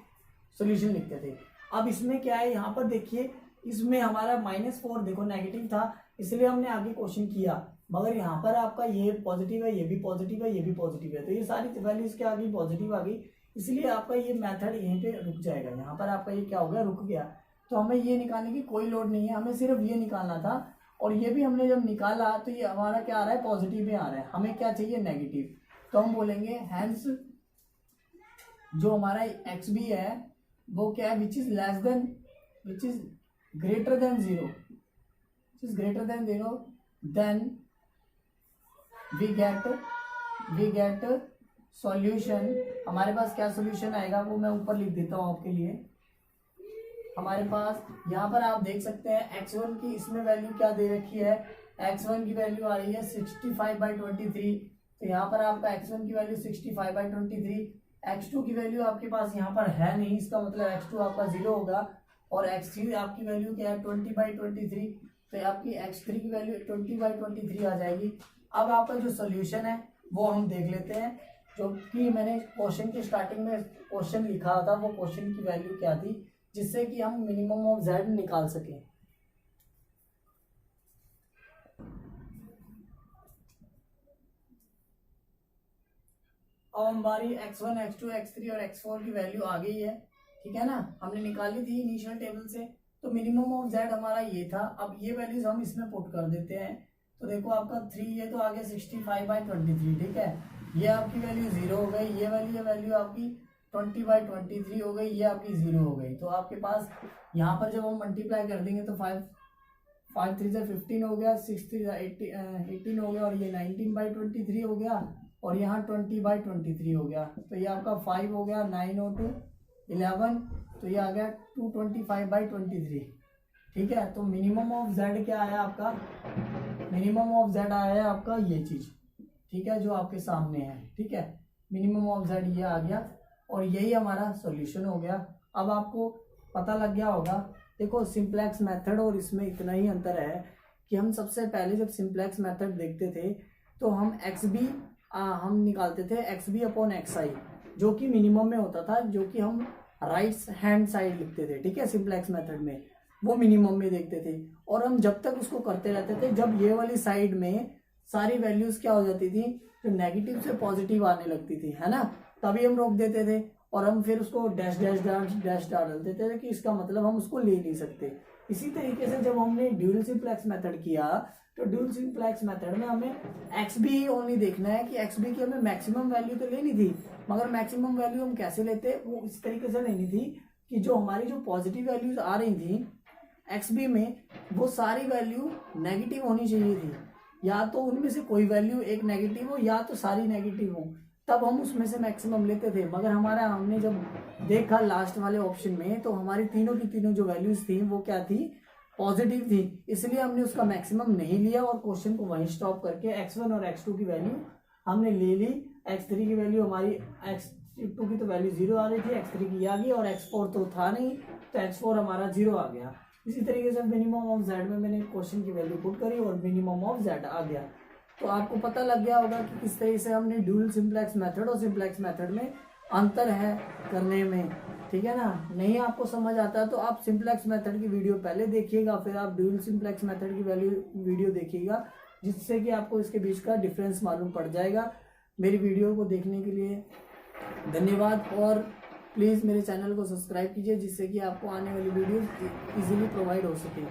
सोल्यूशन लिखते थे। अब इसमें क्या है, यहाँ पर देखिए, इसमें हमारा -4 देखो नेगेटिव था, इसलिए हमने आगे क्वेश्चन किया। मगर यहाँ पर आपका ये पॉजिटिव है, ये भी पॉजिटिव है, ये भी पॉजिटिव है, तो ये सारी वैल्यूज क्या आ गई, पॉजिटिव आ गई। इसलिए आपका ये मेथड यहीं पे रुक जाएगा। यहाँ पर आपका ये क्या हो गया, रुक गया। तो हमें ये निकालने की कोई लोड नहीं है, हमें सिर्फ ये निकालना था। और ये भी हमने जब निकाला तो ये हमारा क्या आ रहा है, पॉजिटिव में आ रहा है। हमें क्या चाहिए, नेगेटिव। तो हम बोलेंगे हैंस जो हमारा XB है वो क्या है, which is greater than 0, then we get solution. हमारे पास क्या सॉल्यूशन आएगा, वो मैं ऊपर लिख देता हूँ आपके लिए। हमारे पास यहाँ पर आप देख सकते हैं x1 की इसमें वैल्यू क्या दे रखी है, x1 की वैल्यू आ रही है 65/23। तो यहाँ पर आपका x1 की वैल्यू 65/23, x2 की वैल्यू आपके पास यहाँ पर है नहीं, इसका मतलब x2 आपका 0 होगा, और x3 आपकी वैल्यू क्या है 20/23, तो आपकी x3 की वैल्यू 20/23 आ जाएगी। अब आपका जो सोल्यूशन है वो हम देख लेते हैं, जो कि मैंने क्वेश्चन के स्टार्टिंग में क्वेश्चन लिखा था, वो क्वेश्चन की वैल्यू क्या थी, जिससे कि हम मिनिमम ऑफ z निकाल सकें। अब हमारी x1, x2, x3 और x4 की वैल्यू आ गई है, ठीक है ना, हमने निकाली थी इनिशियल टेबल से। तो मिनिमम ऑफ z हमारा ये था। अब ये वैल्यूज हम इसमें पुट कर देते हैं। तो देखो आपका 3 ये तो आ गया 65/23, ठीक है, ये आपकी वैल्यू 0 हो गई, ये वैल्यू आपकी 20/23 हो गई, ये आपकी 0 हो गई। तो आपके पास यहाँ पर जब हम मल्टीप्लाई कर देंगे तो 5 3 से 15 हो गया, 6 3 18 हो गया, और ये 19/23 हो गया, और यहाँ 20/23 हो गया। तो ये आपका 5 हो गया, 9 और 2 11, तो ये आ गया 225/23, ठीक है। तो मिनिमम ऑफ z क्या आया आपका, मिनिमम ऑफ z आया है आपका ये चीज, ठीक है, जो आपके सामने है, ठीक है। मिनिमम ऑफ z ये आ गया, और यही हमारा सॉल्यूशन हो गया। अब आपको पता लग गया होगा, देखो सिंप्लेक्स मेथड और इसमें इतना ही अंतर है कि हम सबसे पहले जब सिंप्लेक्स मेथड देखते थे तो हम हम निकालते थे XB/XI, जो कि मिनिमम में होता था, जो कि हम राइट हैंड साइड लिखते थे, ठीक है, सिंप्लेक्स मेथड में वो मिनिमम में देखते थे। और हम जब तक उसको करते रहते थे, जब ये वाली साइड में सारी वैल्यूज क्या हो जाती थी, जो नेगेटिव से पॉजिटिव आने लगती थी, है ना, तभी हम रोक देते थे, और हम फिर उसको डैश डाल देते थे कि इसका मतलब हम उसको ले नहीं सकते। इसी तरीके से जब हमने ड्यूल सिंप्लेक्स मेथड किया, तो ड्यूल सिंप्लेक्स मेथड में हमें XB ही ओनली देखना है कि XB की हमें मैक्सिमम वैल्यू तो लेनी थी, मगर मैक्सिमम वैल्यू हम कैसे लेते, वो इस तरीके से लेनी थी कि जो हमारी जो पॉजिटिव वैल्यूज आ रही थी XB में, वो सारी वैल्यू नेगेटिव होनी चाहिए थी, या तो उनमें से कोई वैल्यू एक नेगेटिव हो या तो सारी नेगेटिव हो, तब हम उसमें से मैक्सिमम लेते थे। मगर हमने जब देखा लास्ट वाले ऑप्शन में, तो हमारी तीनों की तीनों जो वैल्यूज थी वो क्या थी, पॉजिटिव थी, इसलिए हमने उसका मैक्सिमम नहीं लिया और क्वेश्चन को वहीं स्टॉप करके x1 और x2 की वैल्यू हमने ले ली। x3 की वैल्यू हमारी, x2 की तो वैल्यू 0 आ रही थी, x3 की आ गई और x4 तो था नहीं, तो x4 हमारा 0 आ गया। इसी तरीके से मिनिमम ऑफ z में मैंने क्वेश्चन की वैल्यू पुट करी और मिनिमम ऑफ z आ गया। तो आपको पता लग गया होगा कि किस तरीके से हमने ड्यूल सिंप्लेक्स मेथड और सिंप्लेक्स मेथड में अंतर है करने में, ठीक है ना। नहीं आपको समझ आता है तो आप सिंप्लेक्स मेथड की वीडियो पहले देखिएगा, फिर आप ड्यूल सिंप्लेक्स मेथड की वीडियो देखिएगा, जिससे कि आपको इसके बीच का डिफरेंस मालूम पड़ जाएगा। मेरी वीडियो को देखने के लिए धन्यवाद और प्लीज़ मेरे चैनल को सब्सक्राइब कीजिए, जिससे कि आपको आने वाली वीडियो इजीली प्रोवाइड हो सके।